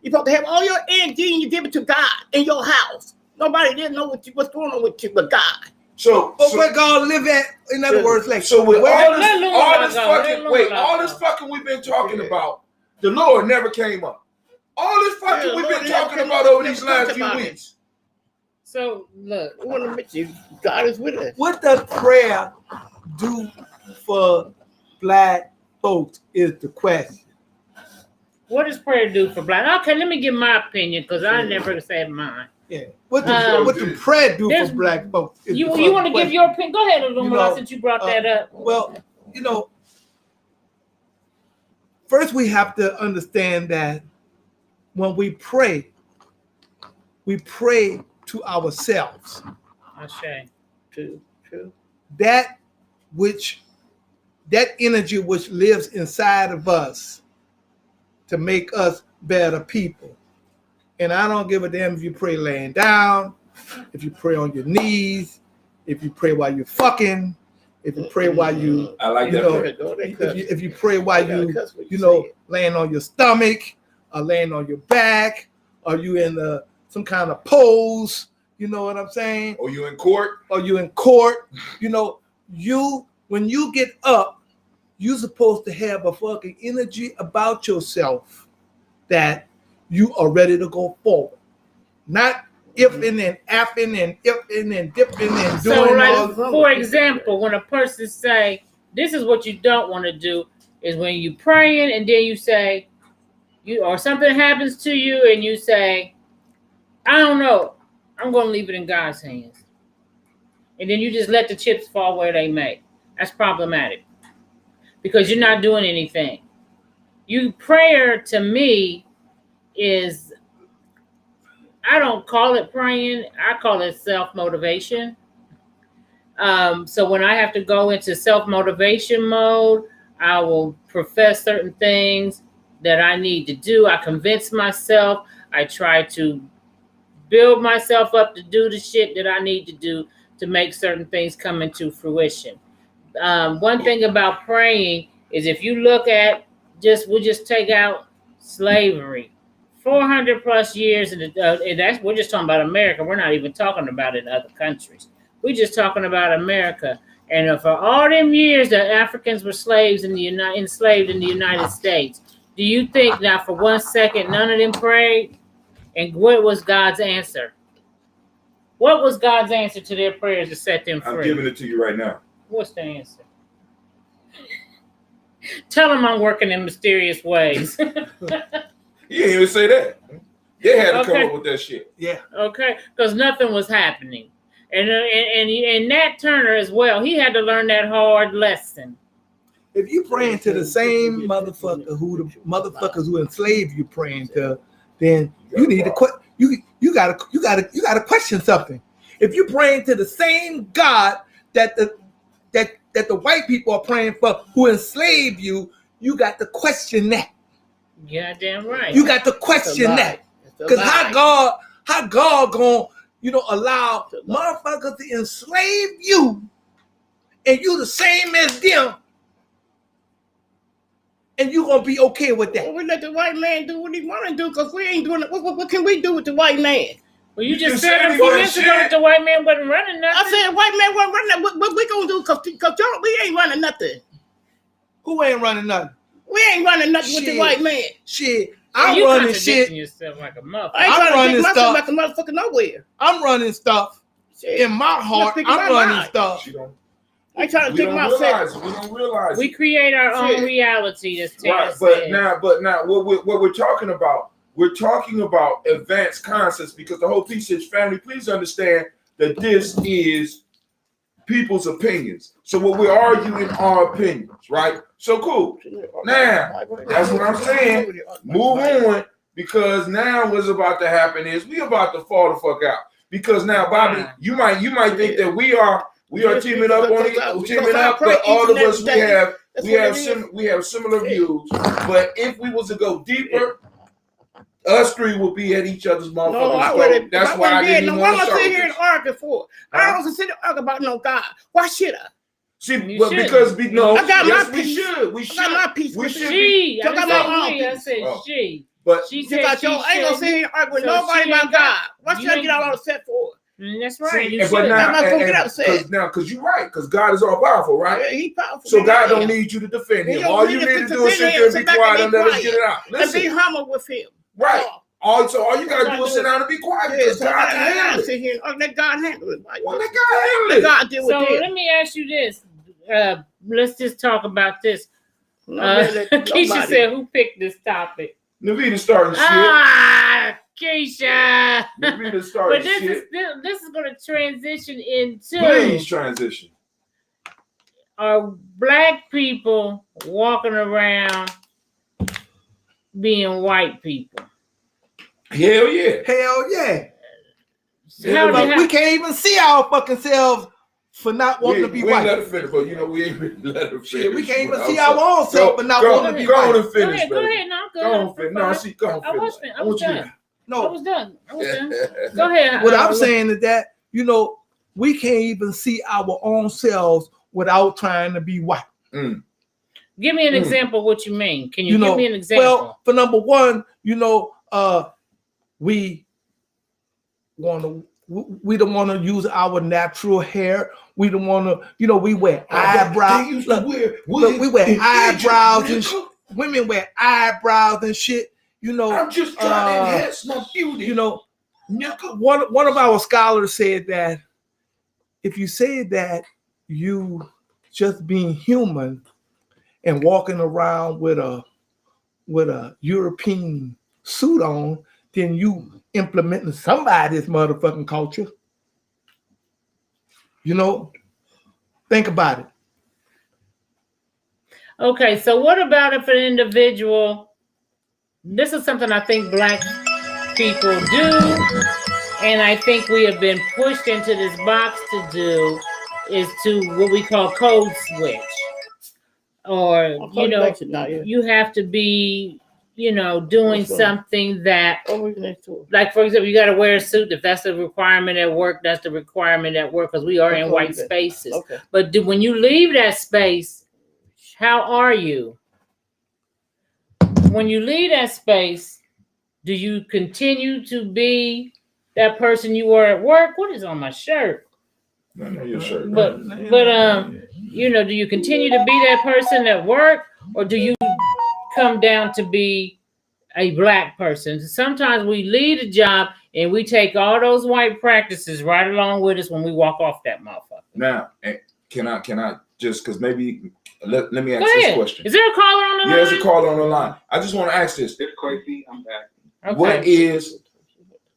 You're supposed to have all your energy and you give it to God in your house. Nobody didn't know what's going on with you but God. So where God live at? In other words, like so with all this fucking we've been talking about, the Lord never came up. All this fucking we've been talking about over these last few weeks. So look, we want to admit you, God is with us. What does prayer do for black folks is the question. What does prayer do for black? Okay, let me give my opinion because I never said mine. Yeah. What do prayer do for black folks? You want to give your opinion? Go ahead, Lumala, since you brought that up. Well, first we have to understand that when we pray to ourselves. Okay. True. That energy which lives inside of us to make us better people. And I don't give a damn if you pray laying down, if you pray on your knees, if you pray while you're fucking, if you pray while you, I like that. If you pray while you laying on your stomach, or laying on your back, or you in some kind of pose, you know what I'm saying? Or you in court. When you get up, you're supposed to have a fucking energy about yourself that you are ready to go forward. Not ifing and apping and ifing and dipping and So, doing like, all. for example, when a person say, this is what you don't want to do, is when you praying and then you say, or something happens to you and you say, I don't know, I'm going to leave it in God's hands. And then you just let the chips fall where they may. That's problematic because you're not doing anything. Prayer to me is, I don't call it praying. I call it self-motivation. So when I have to go into self-motivation mode, I will profess certain things that I need to do. I convince myself. I try to build myself up to do the shit that I need to do to make certain things come into fruition. One thing about praying is if you look at we'll just take out slavery. 400 plus years, and we're just talking about America. We're not even talking about it in other countries. We're just talking about America. And for all them years that Africans were enslaved in the United States, do you think now for 1 second none of them prayed? And what was God's answer? What was God's answer to their prayers to set them free? I'm giving it to you right now. What's the answer? Tell them I'm working in mysterious ways. He didn't even say that. They had to come up with that shit. Yeah. Okay, because nothing was happening. And Nat Turner as well, he had to learn that hard lesson. If you praying to the same motherfuckers who enslaved you praying to, then you need to you gotta question something. If you praying to the same God that the white people are praying for who enslaved you, you got to question that. Yeah, damn right. You got to question that. Because how God gonna allow motherfuckers to enslave you and you the same as them, and you gonna be okay with that? Well, we let the white man do what he want to do because we ain't doing it. What can we do with the white man? Well, you just said a few minutes ago that the white man wasn't running nothing. I said white man wasn't running nothing. What we gonna do? Because we ain't running nothing. Who ain't running nothing? We ain't running nothing with the white man. Shit, I'm running shit. Yourself like a motherfucker. I ain't trying to take myself like a motherfucker nowhere. I'm running stuff in my heart. I'm running stuff. I ain't trying to take myself. We don't realize. We create our own reality. That's right. But now, what we're talking about. We're talking about advanced concepts because the whole piece is family. Please understand that this is people's opinions. So what we're arguing are opinions, right? So cool. Now, that's what I'm saying. Move on, because now what's about to happen is we about to fall the fuck out. Because now, Bobby, you might think that we are teaming up but all of us we have similar views. But if we was to go deeper, us three will be at each other's motherfuckers. That's why I didn't want to sit here and argue for. I don't want to sit and argue about no God. Why should I? See, but because we know, I got yes, my piece. We should. I got my piece. We should. I said she. But she said I ain't gonna sit here and argue with nobody about God. Why should I get all upset for it? That's right. See, but now, because you're right, because God is all powerful, right? Yeah, He's powerful. So God don't need you to defend Him. All you need to do is sit there and be quiet and let us get it out. Listen, and be humble with Him. Right. All you gotta do is sit down and be quiet because God can handle it. Sit here and let God handle it. Well, let God handle it. God deal with it. So let me ask you this. Let's just talk about this. Keisha said, "Who picked this topic?" Navita starting shit. Keisha. Navita starting but shit. This is going to transition into. Please transition. Are black people walking around being white people? Hell yeah. Hell yeah. We can't even see our fucking selves for not wanting to be white. We let it finish, but we ain't really let it finish. We can't even see our own self for not wanting to be white. Go on and finish, Go ahead. No, I'm good. Go on, finish. No, see, go on, finish. I was done. No. I was done. Go ahead. What I'm saying is that, we can't even see our own selves without trying to be white. Mm. Give me an example of what you mean. Can you give me an example? Well, for number one, we want to We don't want to use our natural hair. We don't want to, we wear eyebrows. Look, we wear eyebrows and women wear eyebrows and shit. I'm just trying to enhance my beauty. One of our scholars said that if you say that you just being human and walking around with a European suit on, then you implementing somebody's motherfucking culture. Think about it. Okay, so what about if an individual, this is something I think Black people do, and I think we have been pushed into this box to do, is to what we call code switch. Or, you have to be, doing something that, like, for example, you got to wear a suit. If that's the requirement at work, that's the requirement at work, because we are in white spaces. Okay. But when you leave that space, how are you? When you leave that space, do you continue to be that person you were at work? What is on my shirt? No, your shirt. But do you continue to be that person at work, or do you come down to be a Black person? Sometimes we leave a job and we take all those white practices right along with us when we walk off that motherfucker. Now, can I just, because maybe let me ask this question. Is there a caller on the line? Yeah, there's a caller on the line. I just want to ask this. It's crazy. I'm back. Okay.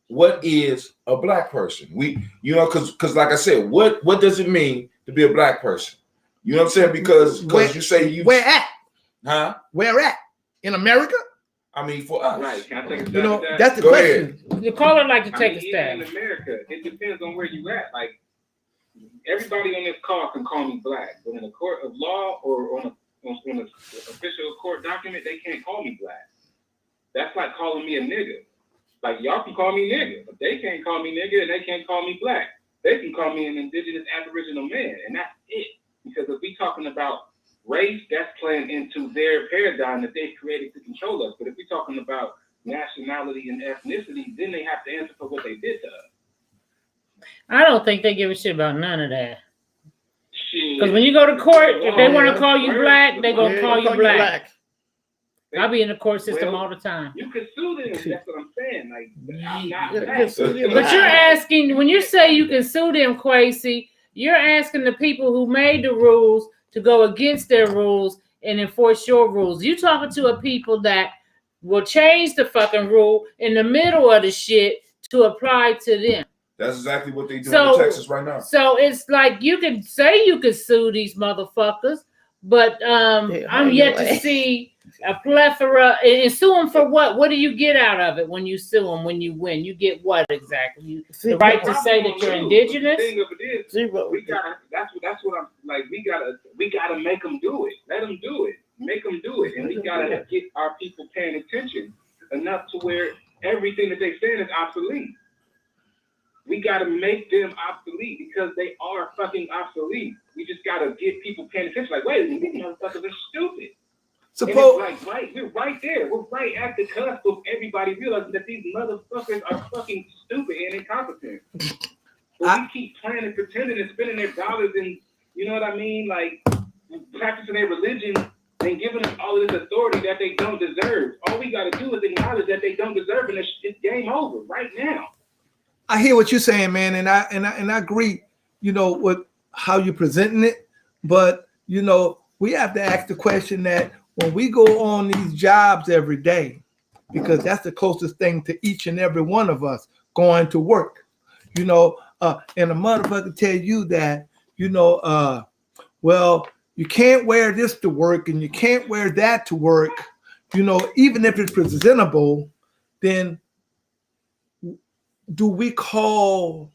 What is a Black person? Because like I said, what does it mean to be a Black person? You know what I'm saying? Because you say you where at? Huh? Where at? In America? I mean, for us. Right. Can I take a stab at that? That's the Go question. ahead. The caller like to take a stab. Even in America, it depends on where you at. Like, everybody on this call can call me Black, but in a court of law or on an official court document, they can't call me Black. That's like calling me a nigga. Like, y'all can call me nigga, but they can't call me nigga and they can't call me Black. They can call me an indigenous Aboriginal man, and that's it. Because if we talking about race, that's playing into their paradigm that they've created to control us. But if we're talking about nationality and ethnicity, then they have to answer for what they did to us. I don't think they give a shit about none of that. Because when you go to court, if they want to call you Black, they're going to call you Black. I'll be in the court system all the time. You can sue them. That's what I'm saying. Like, I'm not but you're asking, when you say you can sue them, Quasi, you're asking the people who made the rules to go against their rules and enforce your rules. You talking to a people that will change the fucking rule in the middle of the shit to apply to them. That's exactly what they do in Texas right now. So it's like you can say you can sue these motherfuckers, but I'm yet to see a plethora. And sue them for what? What do you get out of it when you sue them? When you win, you get what exactly? The right to say that you're indigenous. The thing of it is, we gotta. That's what I'm like. We gotta make them do it. Let them do it. Make them do it, and we gotta get our people paying attention enough to where everything that they saying is obsolete. We got to make them obsolete because they are fucking obsolete. We just got to get people paying attention. Like, wait a minute, these motherfuckers are stupid. We're right there. We're right at the cusp of everybody realizing that these motherfuckers are fucking stupid and incompetent. But we keep playing and pretending and spending their dollars and, you know what I mean? Like, practicing their religion and giving them all of this authority that they don't deserve. All we got to do is acknowledge that they don't deserve it, and it's game over right now. I hear what you're saying, man, and I agree, with how you're presenting it. But we have to ask the question that when we go on these jobs every day, because that's the closest thing to each and every one of us going to work, and a motherfucker tell you that, well, you can't wear this to work and you can't wear that to work, even if it's presentable, then do we call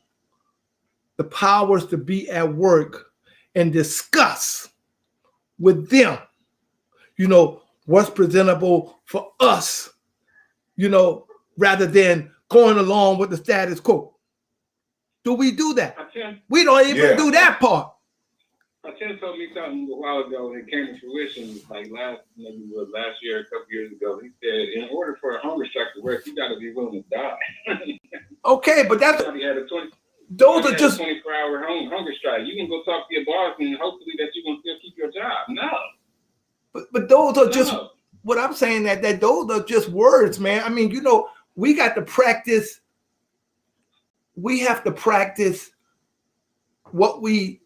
the powers to be at work and discuss with them, what's presentable for us, rather than going along with the status quo? Do we do that? We don't even do that part. Tim told me something a while ago, and it came to fruition, like last year, a couple years ago. He said, in order for a hunger strike to work, you got to be willing to die. Okay, but that's those are just 24-hour hunger strike. You can go talk to your boss and hopefully that you're gonna still keep your job. No. but those are just what I'm saying that those are just words, man. I mean, you know, we got to practice. We have to practice what we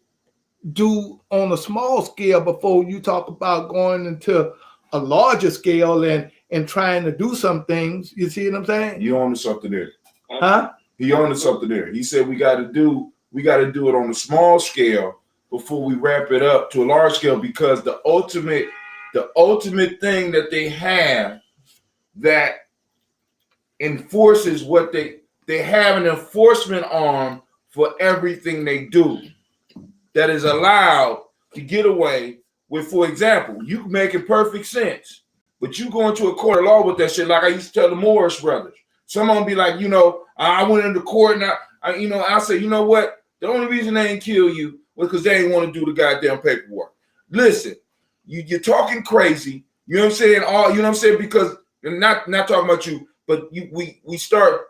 do on a small scale before you talk about going into a larger scale and trying to do some things. You see what I'm saying? You on to something there. Huh? He on to something there. He said we got to do it on a small scale before we ramp it up to a large scale, because the ultimate thing that they have that enforces what they have an enforcement arm for everything they do that is allowed to get away with. For example, you making perfect sense, but you go into a court of law with that shit, like I used to tell the Morris brothers. Someone be like, you know, I went into court and I say, you know what? The only reason they didn't kill you was because they didn't want to do the goddamn paperwork. Listen, you're talking crazy. You know what I'm saying? You know what I'm saying? Because not talking about you, but we start.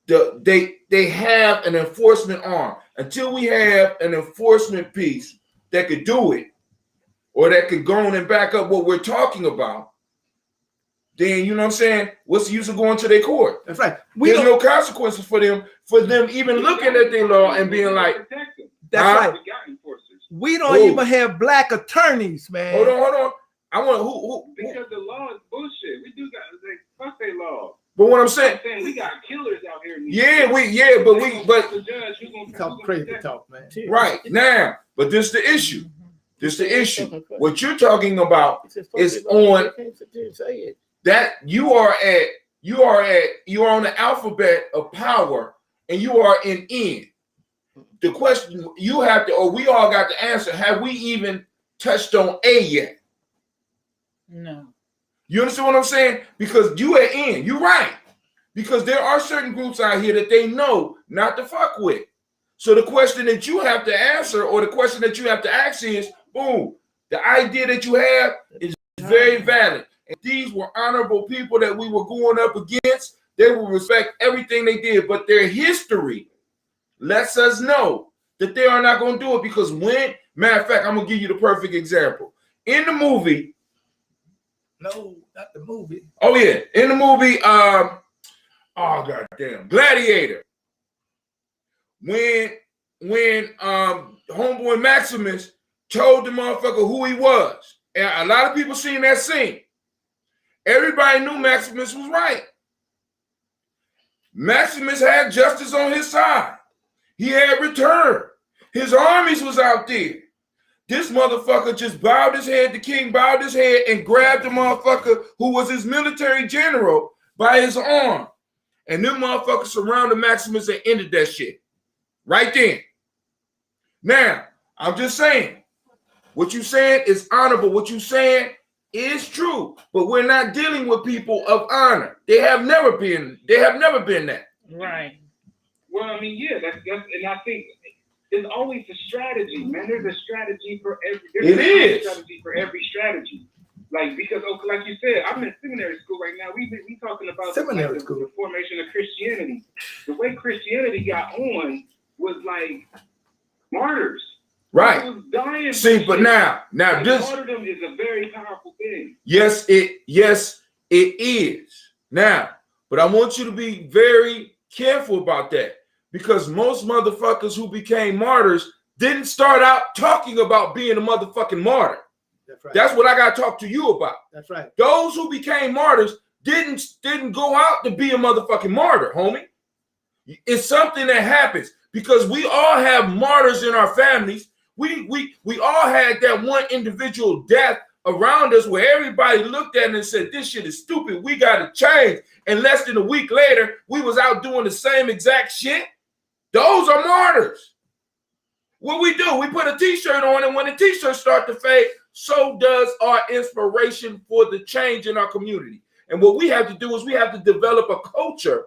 They have an enforcement arm. Until we have an enforcement piece that could do it, or that could go on and back up what we're talking about, then, you know what I'm saying, what's the use of going to their court? That's right. There's no consequences for them even looking at their law and being like, that's right. We don't even have black attorneys, man. Hold on. I want who because the law is bullshit. We do got fuck their law. But what I'm saying, we got killers out here. But the judge, you talk crazy talk, man. Right now, but this is the issue. What you're talking about is on that you are on the alphabet of power, and you are in N. The question you have to, or we all got to answer: have we even touched on A yet? No. You understand what I'm saying? Because you at N, you're right. Because there are certain groups out here that they know not to fuck with. So the question that you have to answer, or the question that you have to ask is, boom, the idea that you have is very valid. And these were honorable people that we were going up against. They will respect everything they did, but their history lets us know that they are not going to do it. Because matter of fact, I'm going to give you the perfect example. In the movie, no, not the movie. Oh yeah, in the movie, oh goddamn, Gladiator. When homeboy Maximus told the motherfucker who he was, and a lot of people seen that scene. Everybody knew Maximus was right. Maximus had justice on his side. He had return. His armies was out there. This motherfucker just bowed his head. The king bowed his head and grabbed the motherfucker who was his military general by his arm. And them motherfuckers surrounded Maximus and ended that shit right then. Now, I'm just saying, what you saying is honorable. What you saying is true, but we're not dealing with people of honor. They have never been that. Right. Well, I mean, yeah, that's and I think there's always a strategy, man. There's a strategy for every strategy for every strategy. Like, because like you said, I'm in seminary school right now. We talking about seminary school, the formation of Christianity. The way Christianity got on was like martyrs. Right. See, but now like, this martyrdom is a very powerful thing. Yes, it is. Now, but I want you to be very careful about that, because most motherfuckers who became martyrs didn't start out talking about being a motherfucking martyr. That's right. That's what I got to talk to you about. That's right. Those who became martyrs didn't go out to be a motherfucking martyr, homie. It's something that happens, because we all have martyrs in our families. We all had that one individual death around us where everybody looked at it and said, this shit is stupid. We got to change. And less than a week later, we was out doing the same exact shit. Those are martyrs. What we do, we put a t-shirt on, and when the t-shirt start to fade, so does our inspiration for the change in our community. And what we have to do is we have to develop a culture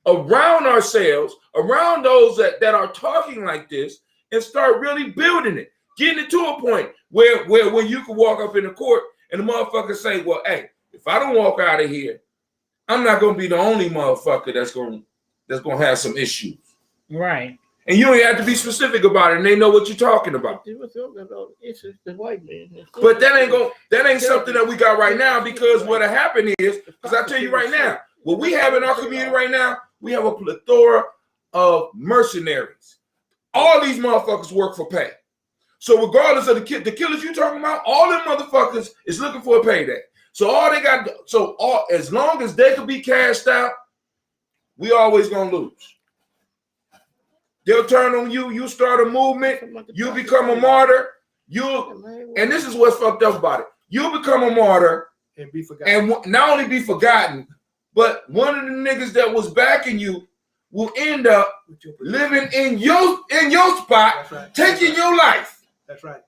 around ourselves, around those that are talking like this, and start really building it, getting it to a point where when you can walk up in the court and the motherfucker say, well, hey, if I don't walk out of here, I'm not gonna be the only motherfucker that's gonna have some issues. Right. And you don't have to be specific about it, and they know what you're talking about. It's the white man. But that ain't something that we got right now, because what'll happen is, because I tell you right now, what we have in our community right now, we have a plethora of mercenaries. All these motherfuckers work for pay. So regardless of the killers you talking about, all them motherfuckers is looking for a payday. So all they got, as long as they can be cashed out, we always gonna lose. They'll turn on you. You start a movement. You become a martyr. And this is what's fucked up about it. You become a martyr and be forgotten. And not only be forgotten, but one of the niggas that was backing you will end up living in your spot, right. Taking your life. That's right.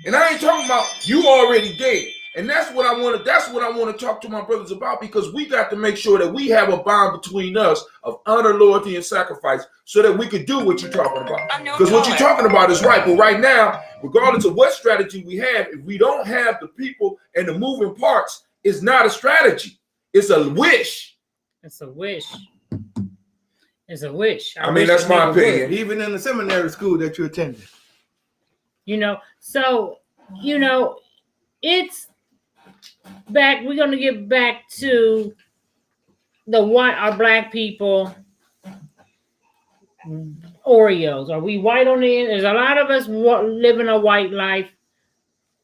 And I ain't talking about you already dead. And that's what I want to talk to my brothers about, because we got to make sure that we have a bond between us of honor, loyalty, and sacrifice, so that we could do what you're talking about. Because what you're talking about is right. But right now, regardless of what strategy we have, if we don't have the people and the moving parts, it's not a strategy. It's a wish. It's a wish. It's a wish. I mean, that's my opinion. Even in the seminary school that you attended. It's back. We're going to get back to our black people Oreos. Are we white on the end? There's a lot of us living a white life.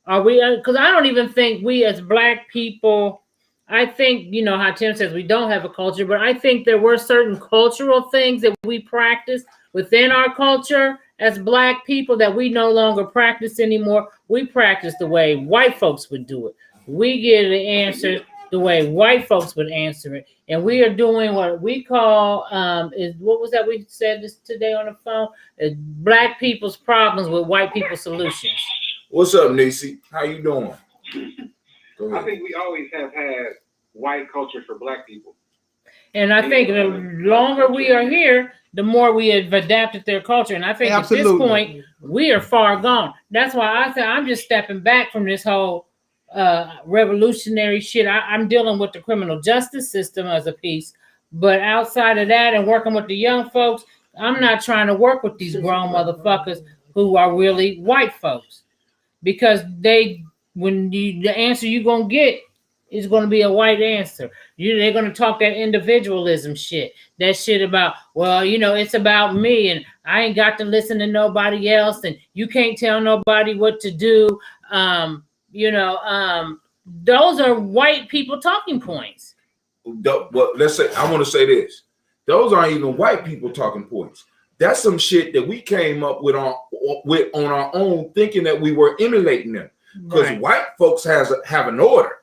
Are we? Because I don't even think we as black people, I think, how Tim says we don't have a culture, but I think there were certain cultural things that we practice within our culture as black people that we no longer practice anymore. We practice the way white folks would do it. We get the answer the way white folks would answer it. And we are doing what we call, what was that we said this today on the phone? Black people's problems with white people's solutions. What's up, Nisi? How you doing? I think we always have had white culture for black people. And I think the longer we are here, the more we have adapted their culture. And I think Absolutely. At this point, we are far gone. That's why I said I'm just stepping back from this whole revolutionary shit. I'm dealing with the criminal justice system as a piece. But outside of that and working with the young folks, I'm not trying to work with these grown motherfuckers who are really white folks. Because the answer you're going to get is going to be a white answer. They're going to talk that individualism shit. That shit about, it's about me and I ain't got to listen to nobody else and you can't tell nobody what to do. Those are white people talking points. Well, I want to say this. Those aren't even white people talking points. That's some shit that we came up with on our own, thinking that we were emulating them. Because white folks have an order.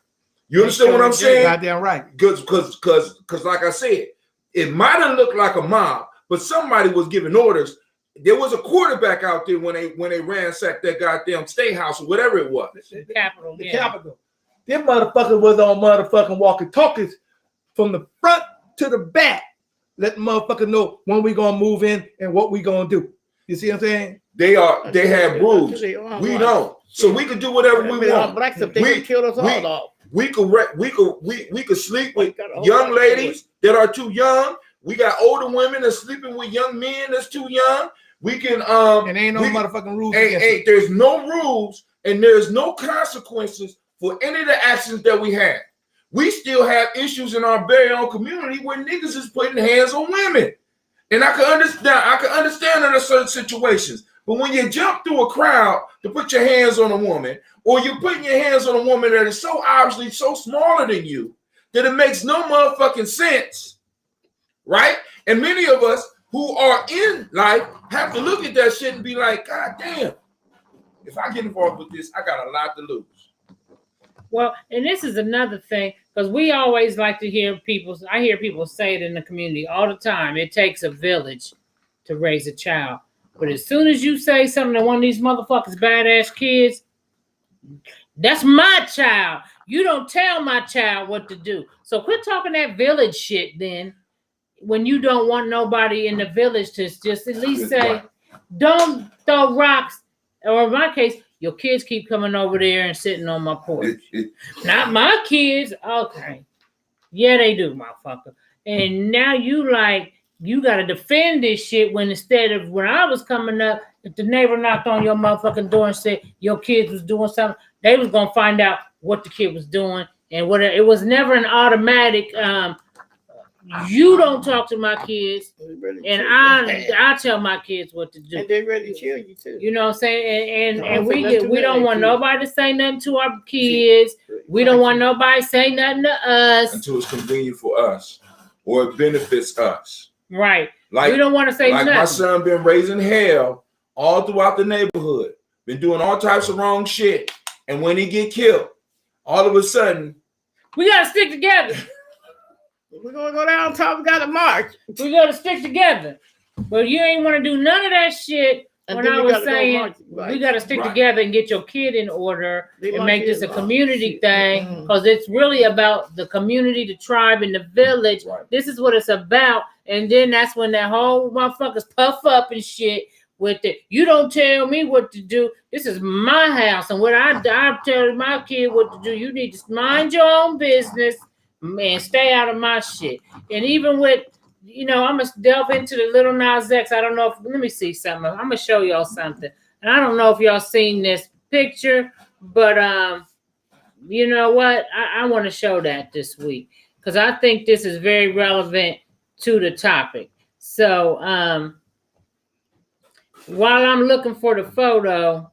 You understand what I'm saying? Goddamn right. Because like I said, it might have looked like a mob, but somebody was giving orders. There was a quarterback out there when they ransacked that goddamn state house or whatever it was. The Capitol. The Capitol. Them motherfuckers was on motherfucking walkie-talkies from the front to the back. Let the motherfucker know when we gonna move in and what we gonna do. You see what I'm saying? They have rules. We don't. So we could do whatever we want. We could sleep with young ladies that are too young. We got older women that's sleeping with young men that's too young. We can and ain't no motherfucking rules. There's no rules and there's no consequences for any of the actions that we have. We still have issues in our very own community where niggas is putting hands on women. And I can understand under certain situations. But when you jump through a crowd to put your hands on a woman, or you're putting your hands on a woman that is so obviously so smaller than you that it makes no motherfucking sense, right? And many of us who are in life have to look at that shit and be like, God damn, if I get involved with this, I got a lot to lose. Well, and this is another thing, because we always like to hear I hear people say it in the community all the time. It takes a village to raise a child. But as soon as you say something to one of these motherfuckers, badass kids, that's my child. You don't tell my child what to do. So quit talking that village shit then, when you don't want nobody in the village to just at least say, don't throw rocks. Or in my case, your kids keep coming over there and sitting on my porch. Not my kids. Okay. Yeah, they do, motherfucker. And now you like you got to defend this shit when instead of when I was coming up, if the neighbor knocked on your motherfucking door and said your kids was doing something, they was going to find out what the kid was doing and what it was never an automatic, you don't talk to my kids and I tell my kids what to do. And they're ready to kill you too. You know what I'm saying? And we don't want nobody to say nothing to our kids. We don't want nobody to say nothing to us. Until it's convenient for us or it benefits us. Right. Like, we don't want to say like nothing. My son been raising hell all throughout the neighborhood. Been doing all types of wrong shit. And when he get killed, all of a sudden. We got to stick together. We're going to go down top. We got to march. We got to stick together. But you ain't want to do none of that shit. And when I was saying we got to stick together and get your kid in order and make this a community thing, because it's really about the community, the tribe, and the village. Right. This is what it's about. And then that's when that whole motherfuckers puff up and shit with it. You don't tell me what to do. This is my house. And what I tell my kid what to do, you need to mind your own business and stay out of my shit. And even with, I'm going to delve into the Little Nas X. I don't know if, let me see something. I'm going to show y'all something. And I don't know if y'all seen this picture, but you know what? I want to show that this week because I think this is very relevant to the topic. So while I'm looking for the photo.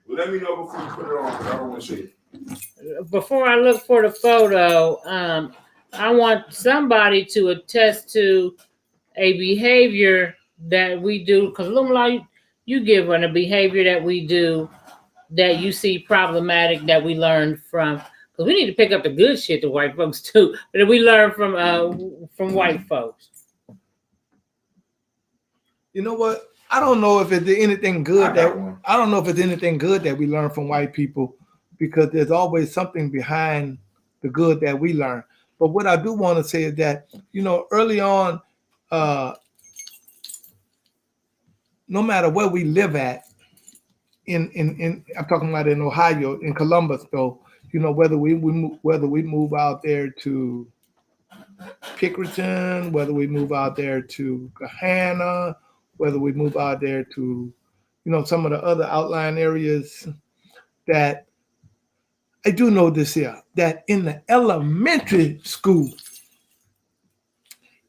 Well, let me know before you put it on because I don't want to see it. Before I look for the photo, I want somebody to attest to a behavior that we do, because Lumala, you give on a behavior that we do that you see problematic that we learned from, because we need to pick up the good shit to white folks too, but we learn from white folks. You know what? I don't know if it's anything good I don't know if it's anything good that we learn from white people, because there's always something behind the good that we learn. But what I do want to say is that, early on, no matter where we live at, in I'm talking about in Ohio, in Columbus, though, whether we move out there to Pickerington, whether we move out there to Gahanna, whether we move out there to, some of the other outlying areas, that I do know this here, that in the elementary school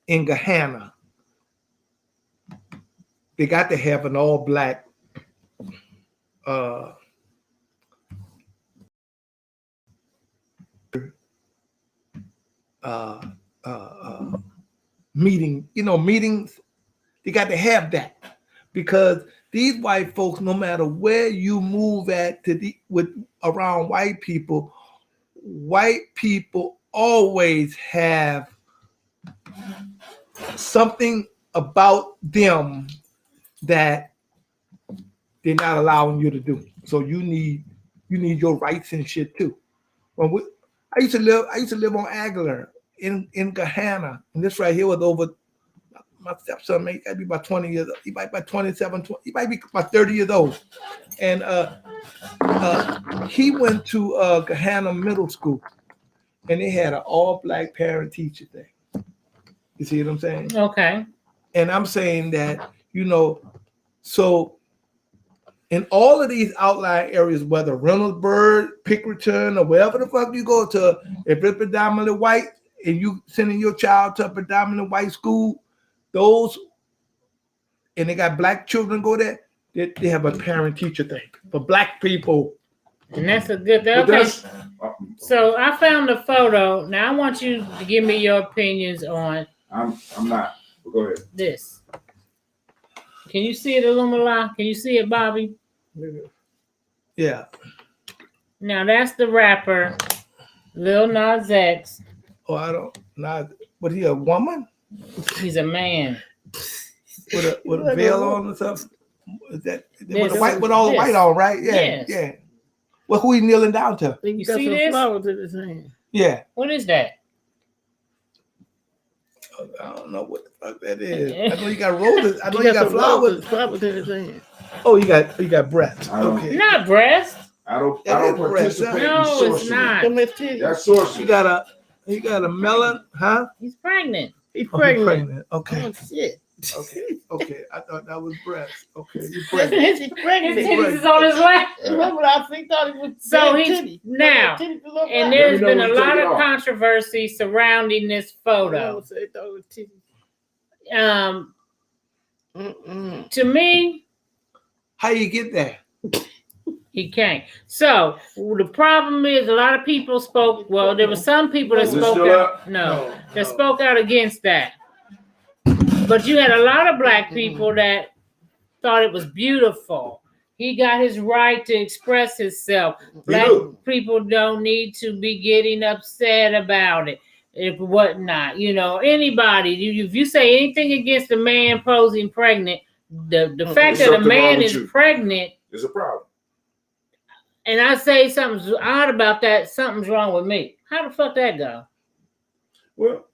in Gahanna, they got to have an all-black meeting, meetings. They got to have that, because these white folks, no matter where you move at around white people always have something about them that they're not allowing you to do. So you need your rights and shit too. I used to live on Aguilar in Gahanna, and this right here was over. My stepson might be about 20 years old. He might be about 27, 20, he might be about 30 years old. And he went to Gahanna Middle School, and they had an all-black parent-teacher thing. You see what I'm saying? Okay. And I'm saying that, so in all of these outlying areas, whether Reynoldsburg, Pickerington, or wherever the fuck you go to, if it's predominantly white and you sending your child to a predominantly white school, and they got black children go there, they have a parent-teacher thing for black people. And that's a good thing. Okay. So I found the photo. Now I want you to give me your opinions on. I'm not. But go ahead. This. Can you see it, Illumala? Can you see it, Bobby? Yeah. Now that's the rapper, Lil Nas X. Oh, I don't. But he a woman? He's a man. With a veil on or something? Is that with all the white on, right? Yeah. Yes. Yeah. Well, who he kneeling down to? You see this? Flowers in his hand. Yeah. What is that? I don't know what the fuck that is. I know you got roses. I know you got flowers. Flowers in his hand. Oh, you got breasts. Okay. Not breast. I don't participate in sorcery. It's not. That's sorcery. He got a melon, huh? He's pregnant. He's pregnant. Okay. Oh, shit. Okay. I thought that was breast. Okay, you His pregnant. his His pregnant. titties is on his lap. Remember, I thought it was So big he's titties. now, Titties was on and my- there's Let me been know a when you take lot it of off. controversy surrounding this photo. Mama said, thought it was titties. To me, How you get there? he can't. So the problem is, a lot of people spoke. Well, there were some people that Is it spoke still out. up? No, that spoke out against that. But you had a lot of black people that thought it was beautiful. He got his right to express himself. Black people don't need to be getting upset about it. If whatnot, anybody. If you say anything against a man posing pregnant, the fact that a something wrong man with is you. pregnant, It's a problem. and I say something's odd about that, something's wrong with me. How the fuck that go? Well,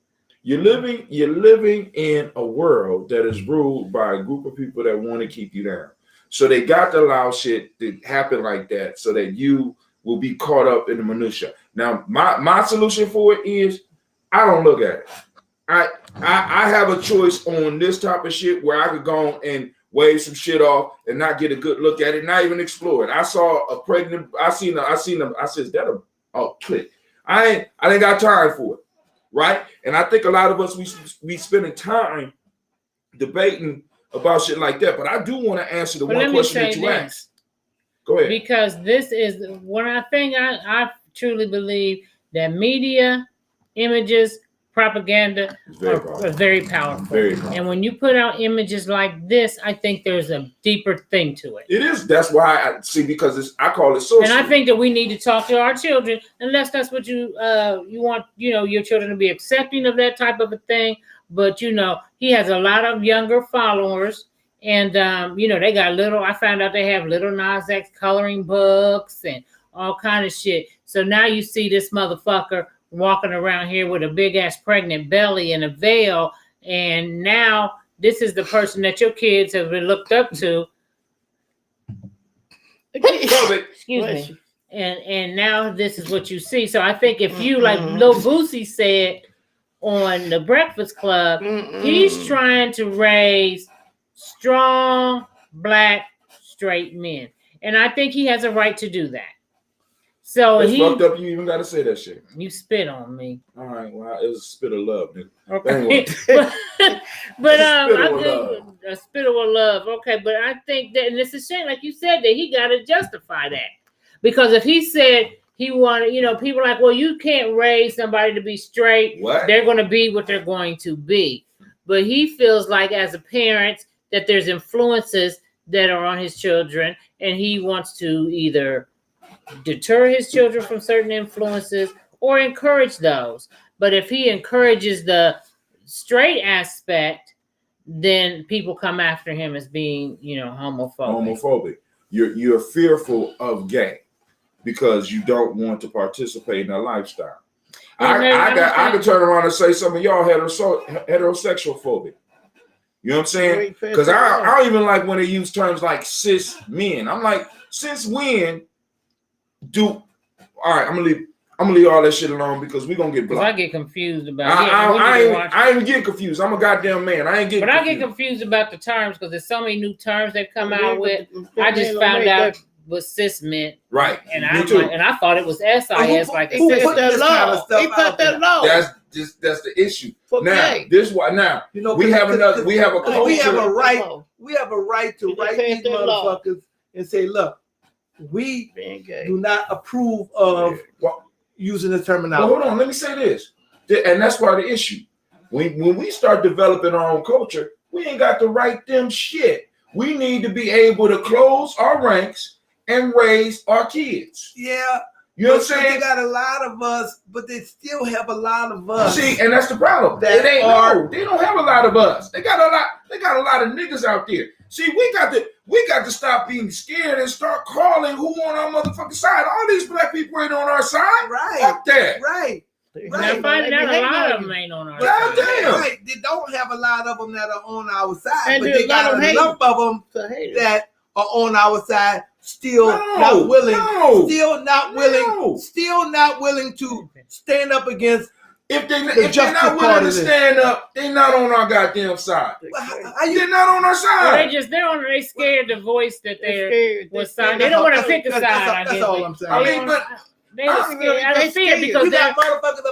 you're living in a world that is ruled by a group of people that want to keep you down. So they got to allow shit to happen like that so that you will be caught up in the minutia. Now, my solution for it is I don't look at it. I have a choice on this type of shit where I could go on and wave some shit off and not get a good look at it, not even explore it. I saw a pregnant, I seen them, I said, that a click. I ain't got time for it. Right? And I think a lot of us we spending time debating about shit like that. But I do want to answer the one question that you asked. Go ahead. Because this is one thing I truly believe that media, images, propaganda are very powerful. Very powerful. And when you put out images like this, I think there's a deeper thing to it. It is. That's why I see, because I call it social. And I think that we need to talk to our children, unless that's what you want, your children to be accepting of that type of a thing. But he has a lot of younger followers, and they got I found out they have Little Nas X coloring books and all kind of shit. So now you see this motherfucker walking around here with a big ass pregnant belly and a veil, and now this is the person that your kids have been looked up to. Excuse me. And now this is what you see. So I think if you, like Lil Boosie said on the Breakfast Club, he's trying to raise strong black straight men, and I think he has a right to do that. So it's fucked up. You even got to say that shit. You spit on me. All right. Well, it was a spit of love, nigga. Okay. but a spit of love. Okay, but I think that, and it's a shame, like you said, that he got to justify that, because if he said he wanted, people are like, well, you can't raise somebody to be straight. What? They're going to be what they're going to be. But he feels like, as a parent, that there's influences that are on his children, and he wants to either deter his children from certain influences or encourage those. But if he encourages the straight aspect, then people come after him as being, homophobic. You're fearful of gay because you don't want to participate in that lifestyle. I could turn around and say some of y'all heterosexual phobic. You know what I'm saying? Because I don't even like when they use terms like cis men. I'm like, since when all right, I'm gonna leave all that shit alone because we're gonna get blocked. I get confused about I ain't getting confused. I'm a goddamn man. I get confused about the terms because there's so many new terms they've come out with. I just found out what cis meant. Right. And I thought it was SIS like he put that law. He put that law. That's the issue. Okay. We have a culture. We have a right to write these motherfuckers and say, look, we do not approve of using the terminology. Well, hold on, let me say this, and that's part of the issue. When we start developing our own culture, we ain't got to write them shit. We need to be able to close our ranks and raise our kids. Yeah. You know what I'm saying? They got a lot of us, but they still have a lot of us. See, and that's the problem. They don't have a lot of us. They got a lot of niggas out there. See, we got to stop being scared and start calling who on our motherfucking side. All these black people ain't on our side. Right. Fuck that. Right. I'm finding out a lot of them ain't on our side. Damn. Right. They don't have a lot of them that are on our side, and but they got enough of them that are on our side, still not willing to stand up against If they're not willing to stand up, they're not on our goddamn side. They're not on our side. They're scared to voice that they're what side. They don't want to pick a side. That's all I'm saying. I mean, but they're scared because you got motherfuckers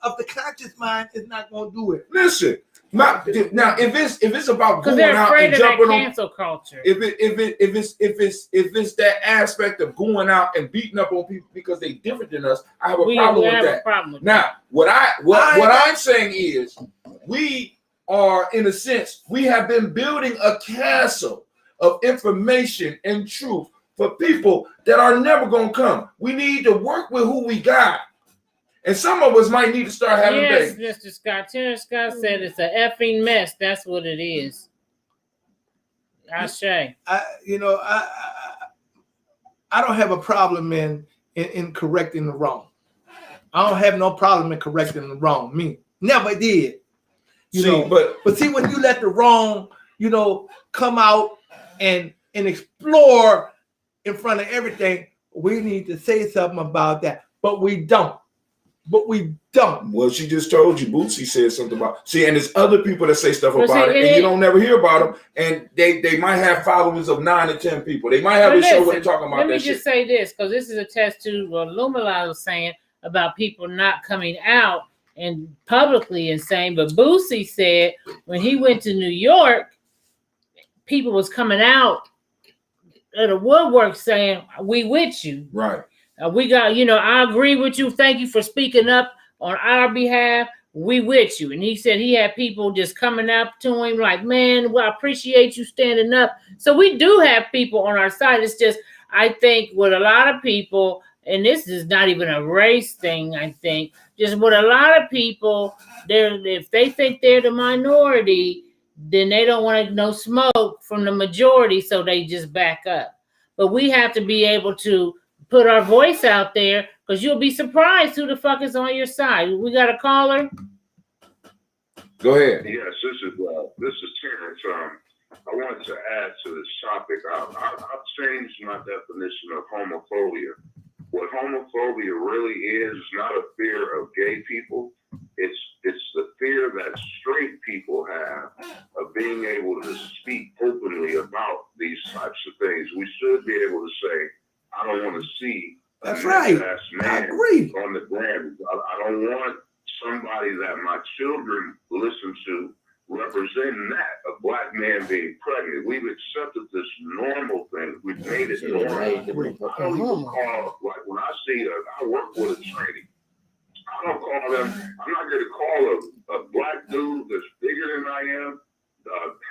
of the conscious mind is not gonna do it. Listen. Now, if it's about going they're out afraid and of jumping that on cancel culture. if it's that aspect of going out and beating up on people because they different than us, I have a problem with that. Now, what I'm saying is, we are, in a sense, we have been building a castle of information and truth for people that are never gonna come. We need to work with who we got. And some of us might need to start having babies. Yes, Mr. Scott. Terrence Scott said it's an effing mess. That's what it is. I say. I don't have a problem in correcting the wrong. I don't have no problem in correcting the wrong. Me, never did. But see, when you let the wrong, come out and explore in front of everything, we need to say something about that. But we don't. Well, she just told you. Bootsy said something about. And there's other people that say stuff about it, and you don't never hear about them. And they might have followers of 9 to 10 people. They might have a show where they're talking about that. Let me just say this, because this is a test to what Lumala was saying about people not coming out and publicly and saying. But Bootsy said when he went to New York, people was coming out at a woodwork saying, "We with you." Right. We got, I agree with you. Thank you for speaking up on our behalf. We with you. And he said he had people just coming up to him like, man, well, I appreciate you standing up. So we do have people on our side. It's just, I think with a lot of people, and this is not even a race thing, I think, just with a lot of people, if they think they're the minority, then they don't want no smoke from the majority, so they just back up. But we have to be able to put our voice out there, because you'll be surprised who the fuck is on your side. We got a caller. Go ahead. Yes, this is Terrence. I wanted to add to this topic. I've changed my definition of homophobia. What homophobia really is not a fear of gay people. It's the fear that straight people have of being able to speak openly about these types of things. We should be able to say, I don't want to see that's right. I agree. On the ground. I don't want somebody that my children listen to representing that, a black man being pregnant. We've accepted this normal thing. We've made it normal. I don't even call, like when I see I work with a trainee. I don't call them, I'm not going to call a black dude that's bigger than I am,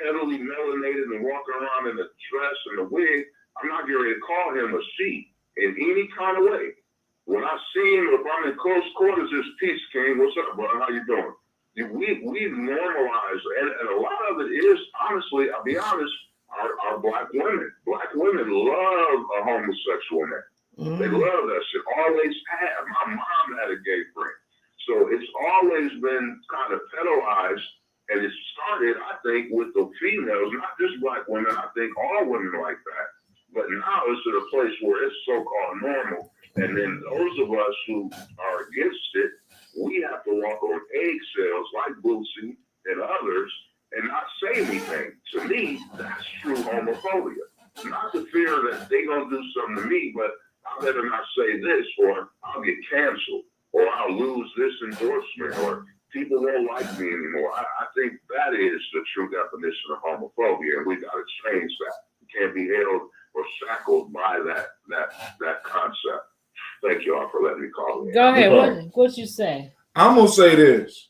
heavily melanated and walking around in a dress and a wig. I'm not going to call him a she in any kind of way. When I see him, if I'm in close quarters, it's Peace King. What's up, brother? How you doing? We've normalized, and a lot of it is, honestly, I'll be honest, are black women. Black women love a homosexual man. Mm-hmm. They love that shit. Always have. My mom had a gay friend. So it's always been kind of pedalized, and it started, I think, with the females, not just black women. I think all women like that. But now it's at a place where it's so-called normal. And then those of us who are against it, we have to walk on eggshells like Bootsy and others and not say anything. To me, that's true homophobia. Not the fear that they're going to do something to me, but I better not say this, or I'll get canceled, or I'll lose this endorsement, or people won't like me anymore. I think that is the true definition of homophobia, and we got to change that. You can't be held or shackled by that concept. Thank you all for letting me call in. Go ahead. What you say? I'm gonna say this.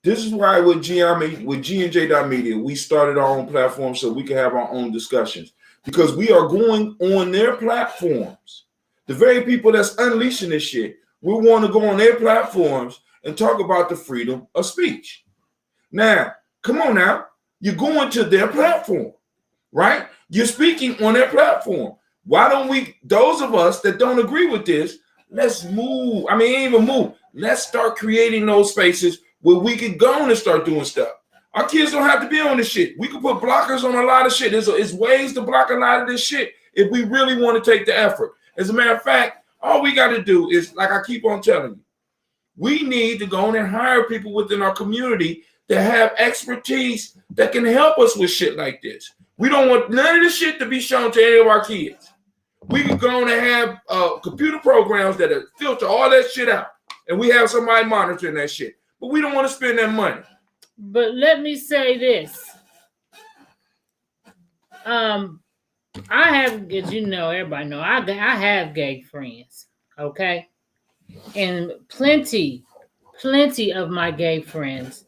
This is why with G&J.media, we started our own platform so we can have our own discussions, because we are going on their platforms. The very people that's unleashing this shit, we want to go on their platforms and talk about the freedom of speech. Now, come on now. You're going to their platform, right? You're speaking on their platform. Why don't we, those of us that don't agree with this, let's move. I mean, even move. Let's start creating those spaces where we can go and start doing stuff. Our kids don't have to be on this shit. We can put blockers on a lot of shit. There's ways to block a lot of this shit if we really want to take the effort. As a matter of fact, all we got to do is, like I keep on telling you, We need to go on and hire people within our community that have expertise that can help us with shit like this. We don't want none of this shit to be shown to any of our kids. We can go on and have computer programs that filter all that shit out, and we have somebody monitoring that shit. But we don't want to spend that money. But let me say this. I have, as you know, everybody know, I have gay friends, okay? And plenty of my gay friends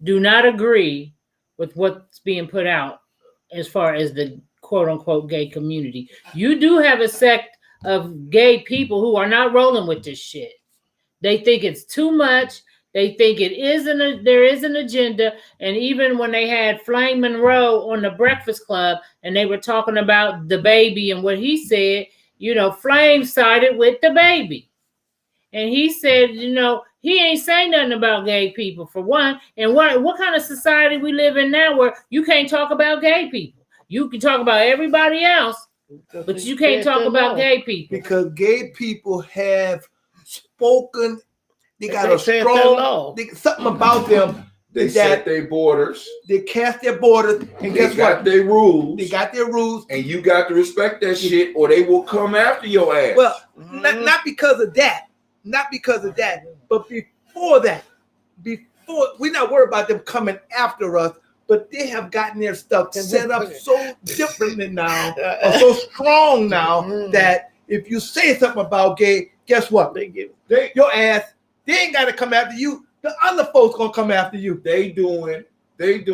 do not agree with what's being put out as far as the quote-unquote gay community. You do have a sect of gay people who are not rolling with this shit. They think it's too much. They think there is an agenda. And even when they had Flame Monroe on the Breakfast Club and they were talking about the baby and what he said, you know, Flame sided with the baby. And he said, you know, he ain't saying nothing about gay people, for one. And what kind of society we live in now where you can't talk about gay people? You can talk about everybody else, but you can't talk about gay people. Because gay people have spoken. They got a strong, something about them. They set their borders. They cast their borders. And guess what? Their rules. They got their rules. And you got to respect that shit or they will come after your ass. Well, not because of that. Not because of that. But before that, we're not worried about them coming after us, but they have gotten their stuff set up so differently now, or so strong now, that if you say something about gay, guess what? Your ass, they ain't got to come after you. The other folks gonna come after you. They doing. And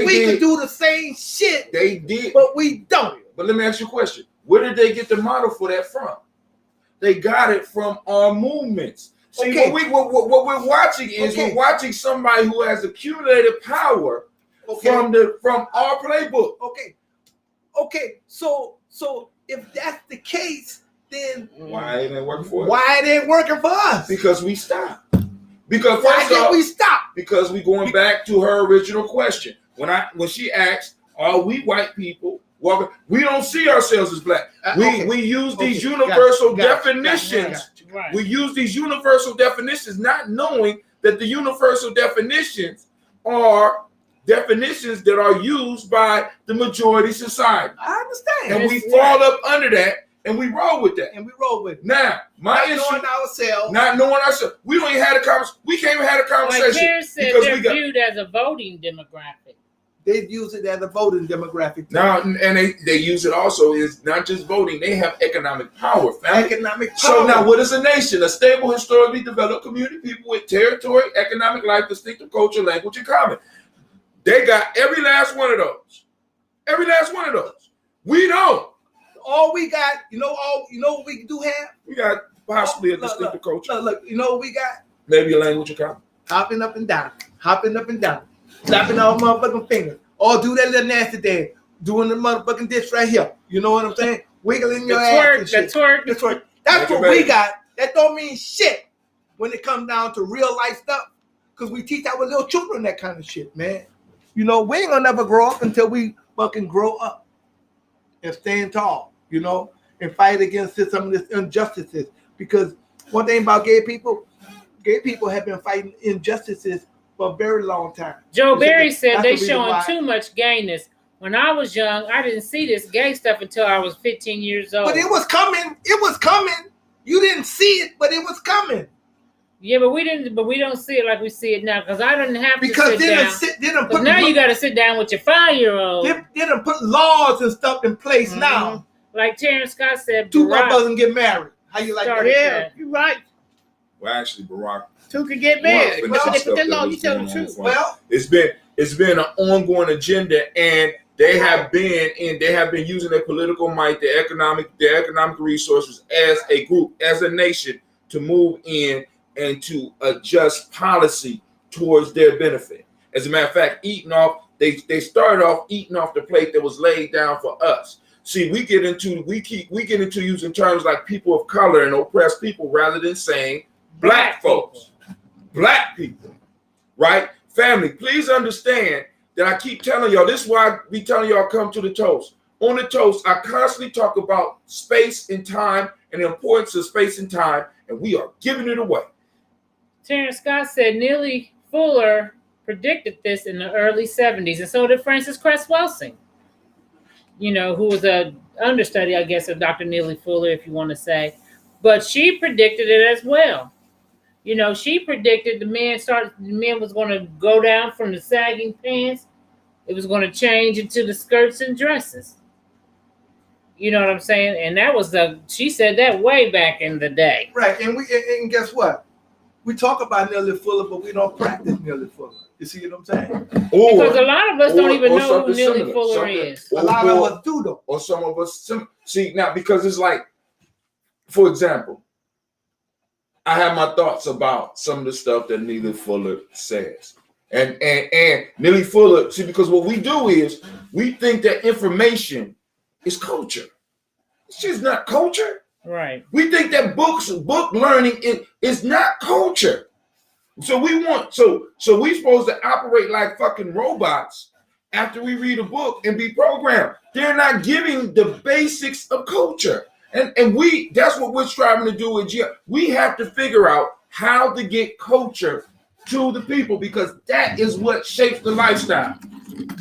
we can do the same shit. They did. But we don't. But let me ask you a question. Where did they get the model for that from? They got it from our movements. See, what we're watching is we're watching somebody who has accumulated power from our playbook. Okay. So if that's the case, then why it ain't working for us? Why it ain't working for us? Because we stopped. Because why did we stop? Because we going back to her original question. When she asked, "Are we white people walking?" We don't see ourselves as black. We use these universal definitions. We use these universal definitions, not knowing that the universal definitions are definitions that are used by the majority society. I understand. And we fall up under that. And we roll with that. Now, not knowing ourselves. We don't even have a conversation. We can't even have a conversation. Like Karen said, they're viewed as a voting demographic. They use it as a voting demographic. Now, and they use it also is not just voting. They have economic power. So now, what is a nation? A stable, historically developed community, people with territory, economic life, distinctive culture, language, and common. They got every last one of those. Every last one of those. We don't. All we got, you know what we do have? We got possibly a distinctive culture. Look, you know what we got? Maybe a language of common. Hopping up and down, slapping our motherfucking fingers. Or do that little nasty dance, doing the motherfucking dish right here. You know what I'm saying? Wiggling your ass. The twerk. That's what we got. That don't mean shit when it comes down to real life stuff. Because we teach our little children that kind of shit, man. You know, we ain't gonna never grow up until we fucking grow up and stand tall. You know, and fight against some of this injustices. Because one thing about gay people have been fighting injustices for a very long time. Joe Barry said they showing too much gayness. When I was young, I didn't see this gay stuff until I was 15 years old. But it was coming. You didn't see it, but it was coming. Yeah, but we didn't. But we don't see it like we see it now because I didn't have to sit down. Because now you got to sit down with your 5-year-old. They didn't put laws and stuff in place now. Like Terrence Scott said, two doesn't get married. How you like that? Yeah, you're right. Well, actually, Barack. Two can get married. But they put that law. You tell the truth. Well, it's been an ongoing agenda, and they have been using their political might, their economic resources as a group, as a nation, to move in and to adjust policy towards their benefit. As a matter of fact, they started off eating off the plate that was laid down for us. See, we get into using terms like people of color and oppressed people rather than saying black folks, black people, right? Family, please understand that I keep telling y'all, this is why I be telling y'all come to the toast. On the toast, I constantly talk about space and time and the importance of space and time, and we are giving it away. Terrence Scott said Neely Fuller predicted this in the early 70s, and so did Frances Cress Welsing, you know, who was a understudy, I guess, of Dr. Neely Fuller, if you want to say. But she predicted it as well. You know, she predicted the men was going to go down from the sagging pants. It was going to change into the skirts and dresses. You know what I'm saying? And that was she said that way back in the day. Right. And guess what? We talk about Neely Fuller, but we don't practice Neely Fuller. You see what I'm saying? Because a lot of us don't even know who Neely Fuller is. A lot of us do, though. Or some of us see now, because it's like, for example, I have my thoughts about some of the stuff that Neely Fuller says. And Neely Fuller, see, because what we do is we think that information is culture. It's just not culture. Right. We think that book learning is not culture. So we supposed to operate like fucking robots after we read a book and be programmed. They're not giving the basics of culture. And that's what we're striving to do with GI. We have to figure out how to get culture to the people, because that is what shapes the lifestyle.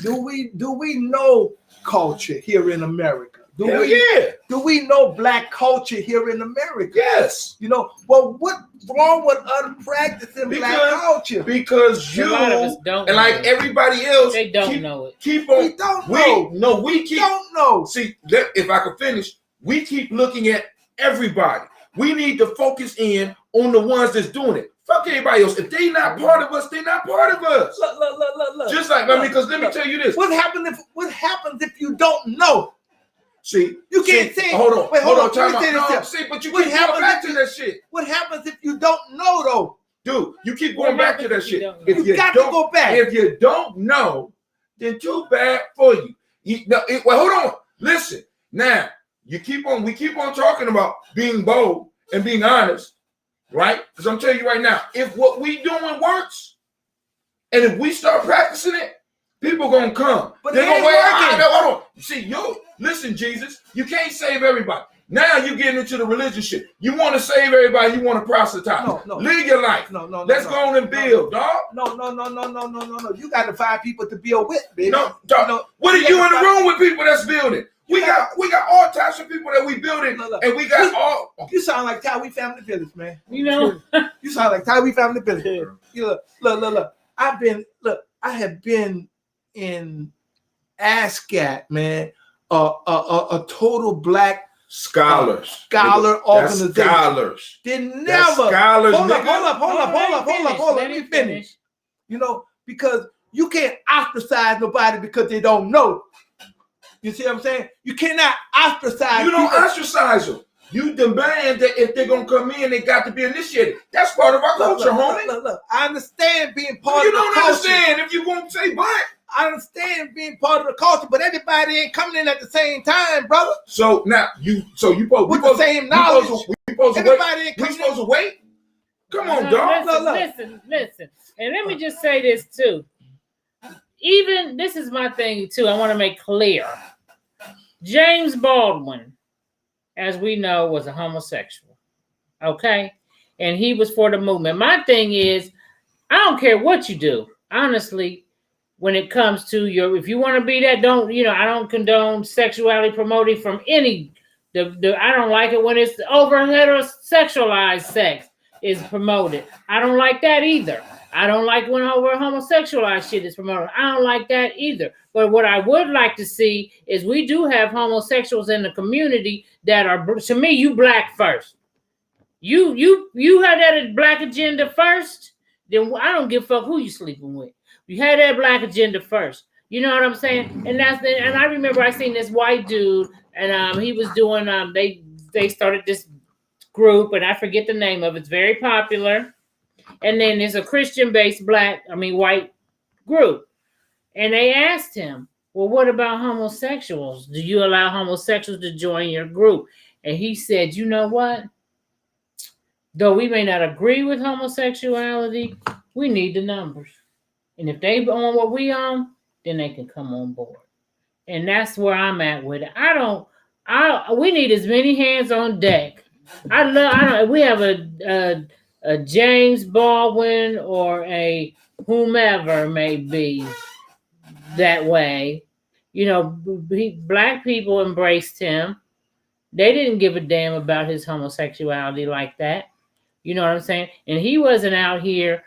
Do we know culture here in America? Do we know black culture here in America? Yes. You know, well, what's wrong with us practicing black culture? Because you, a lot of us don't and like everybody else, they don't know it. Keep on. We don't know. We don't know. See, if I could finish, we keep looking at everybody. We need to focus in on the ones that's doing it. Fuck everybody else. If they not part of us, they're not part of us. Look. Just like, because let me tell you this. What happens if you don't know? See, you can't say. Hold on. Time out. No, see, but you keep going back to that shit. What happens if you don't know, though? Dude, you keep going back to that shit. You got to go back. If you don't know, then too bad for you. Well, hold on. Listen. Now, we keep on talking about being bold and being honest, right? Because I'm telling you right now, if what we doing works, and if we start practicing it, people gonna come. But they're gonna wait. hold on. See, listen, Jesus, you can't save everybody. Now you're getting into the religion shit. You want to save everybody, you want to proselytize. No. Live your life. No. Let's go on and build, dog. No. You got to find people to build with, baby. No, dog. What are you in the room with people that's building? We got all types of people that we building, and we got all. You sound like Tyree Family Village, man. You know, you sound like Tyree Family Village. You look. I have been in ASCAT, man. A total black scholar organization. Scholars. They never. Scholars. Hold up. Let me finish. You know, because you can't ostracize nobody because they don't know. You see what I'm saying? You cannot ostracize. You don't ostracize them. You demand that if they're gonna come in, they got to be initiated. That's part of our culture, homie. Look. I understand being part of the culture. You don't understand if you're gonna say black. I understand being part of the culture, but everybody ain't coming in at the same time, brother. So now we supposed the same knowledge. We supposed to wait. Come on, dog. Listen. And let me just say this too. Even this is my thing too. I want to make clear. James Baldwin, as we know, was a homosexual. Okay? And he was for the movement. My thing is, I don't care what you do. Honestly, when it comes to if you want to be that, I don't condone sexuality promoting from any, I don't like it when it's over heterosexualized sex is promoted. I don't like that either. I don't like when over homosexualized shit is promoted. I don't like that either. But what I would like to see is we do have homosexuals in the community that are, to me, you black first. You had that black agenda first, then I don't give a fuck who you sleeping with. You had that black agenda first. You know what I'm saying? And I remember I seen this white dude, and he was doing they started this group, and I forget the name of it. It's very popular. And then there's a Christian-based white group. And they asked him, well, what about homosexuals? Do you allow homosexuals to join your group? And he said, you know what? Though we may not agree with homosexuality, we need the numbers. And if they on what we on, then they can come on board. And that's where I'm at with it. We need as many hands on deck. We have a James Baldwin or a whomever may be that way. You know, black people embraced him. They didn't give a damn about his homosexuality like that. You know what I'm saying? And he wasn't out here.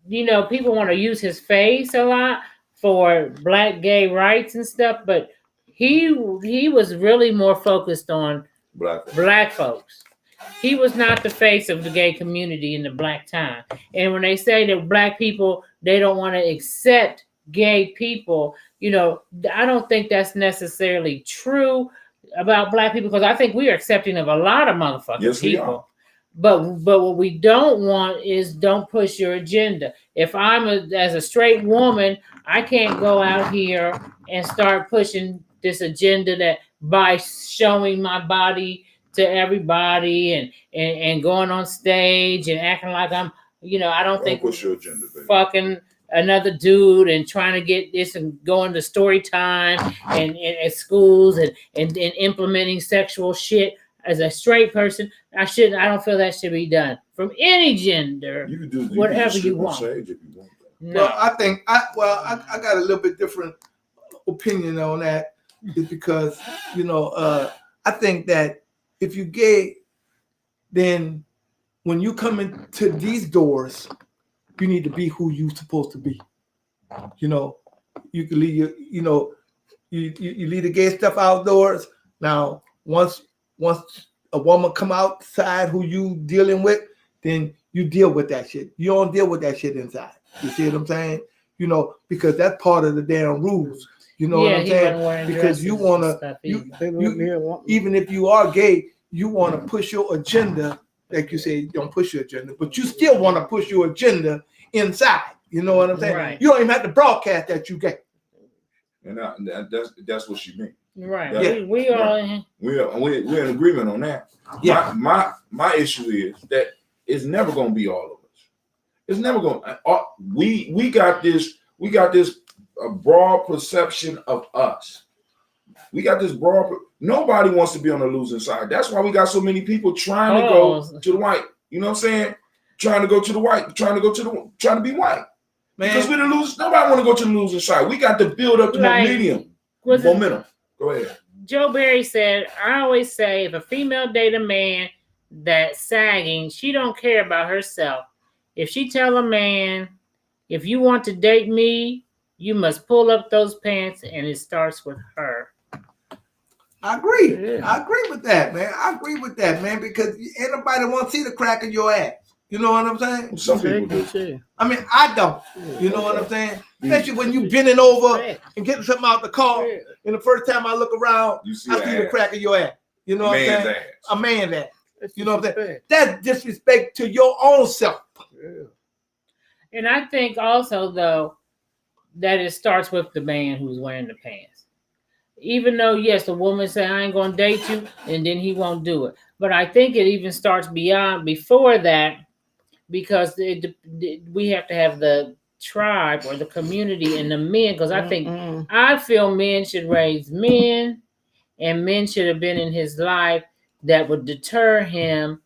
You know, people want to use his face a lot for black gay rights and stuff, but he was really more focused on black folks. He was not the face of the gay community in the black time. And when they say that black people, they don't want to accept gay people, you know, I don't think that's necessarily true about black people, because I think we are accepting of a lot of motherfucking people. But what we don't want is don't push your agenda. If I'm as a straight woman, I can't go out here and start pushing this agenda that by showing my body to everybody and going on stage and acting like I'm, you know, I don't think push your agenda, baby. Fucking another dude and trying to get this and going to story time and at schools and implementing sexual shit. As a straight person, I don't feel that should be done from any gender. You can do whatever you want. If you want. No. Well, I think I got a little bit different opinion on that, is because I think that if you gay, then when you come into these doors, you need to be who you're supposed to be. You know, you can leave you leave the gay stuff outdoors. Now, once a woman come outside who you dealing with, then you deal with that shit. You don't deal with that shit inside. You see what I'm saying? You know, because that's part of the damn rules. You know what I'm saying? Because you want to, even if you are gay, you want to push your agenda. Like you say, don't push your agenda, but you still want to push your agenda inside. You know what I'm saying? Right. You don't even have to broadcast that you gay. And that's what she means. Right. Yeah. We're in agreement on that. Yeah. My issue is that it's never going to be all of us. It's never going. We got this broad perception of us. We got this broad. Nobody wants to be on the losing side. That's why we got so many people trying to go to the white. You know what I'm saying? Trying to go to the white. Trying to be white. Man. Because we're the losers. Nobody want to go to the losing side. We got to build up the momentum. Go ahead. Joe Barry said, I always say if a female date a man that's sagging, she don't care about herself. If she tell a man, if you want to date me, you must pull up those pants, and it starts with her. I agree. Yeah. I agree with that, man. Because ain't nobody want to see the crack of your ass. You know what I'm saying? Some people do. I mean, I don't. You know what I'm saying? Especially when you bending over and getting something out the car, and the first time I look around, I see the crack of your ass. You know what I'm saying? A man's ass. You know what I'm saying? That's disrespect to your own self. Yeah. And I think also, though, that it starts with the man who's wearing the pants. Even though, yes, the woman say, I ain't going to date you, and then he won't do it. But I think it even starts before that, because we have to have the tribe or the community and the men, because I feel men should raise men, and men should have been in his life that would deter him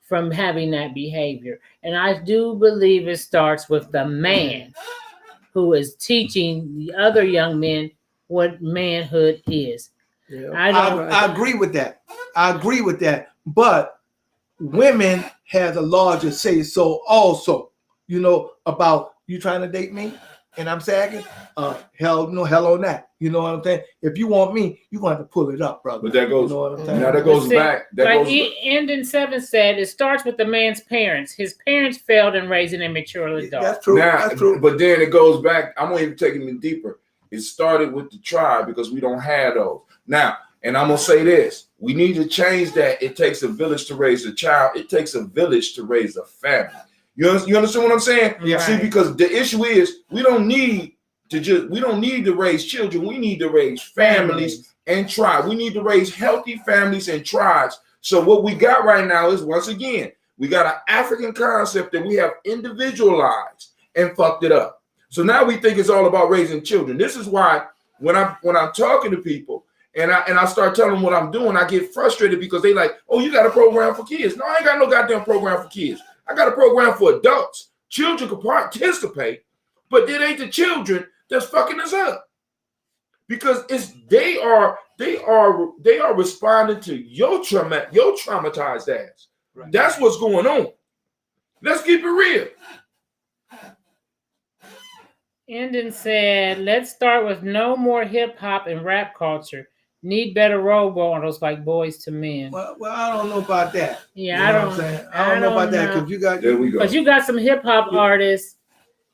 from having that behavior. And I do believe it starts with the man who is teaching the other young men what manhood is. Yeah. I agree with that. But women have a larger say so also, about you trying to date me and I'm sagging. Hell on that. You know what I'm saying? If you want me, you're going to have to pull it up, brother. But that goes, you know what I'm saying? Now that goes back. Ending 7 said, it starts with the man's parents. His parents failed in raising a mature adult. That's true. That's true. But then it goes back. I'm going to even take it deeper. It started with the tribe because we don't have those. Now, and I'm going to say this. We need to change that. It takes a village to raise a child. It takes a village to raise a family. You understand what I'm saying? Yeah. See, because the issue is we don't need to raise children. We need to raise families and tribes. We need to raise healthy families and tribes. So what we got right now is, once again, we got an African concept that we have individualized and fucked it up. So now we think it's all about raising children. This is why when I'm talking to people and I start telling them what I'm doing, I get frustrated because they like, oh, you got a program for kids. No, I ain't got no goddamn program for kids. I got a program for adults. Children can participate, but it ain't the children that's fucking us up. Because they are responding to your traumatized ass. Right. That's what's going on. Let's keep it real. Endon said, let's start with no more hip hop and rap culture. Need better role models like Boys to Men. Well, I don't know about that. Yeah, you know I don't know about that because you got there we go. Because you got some hip hop artists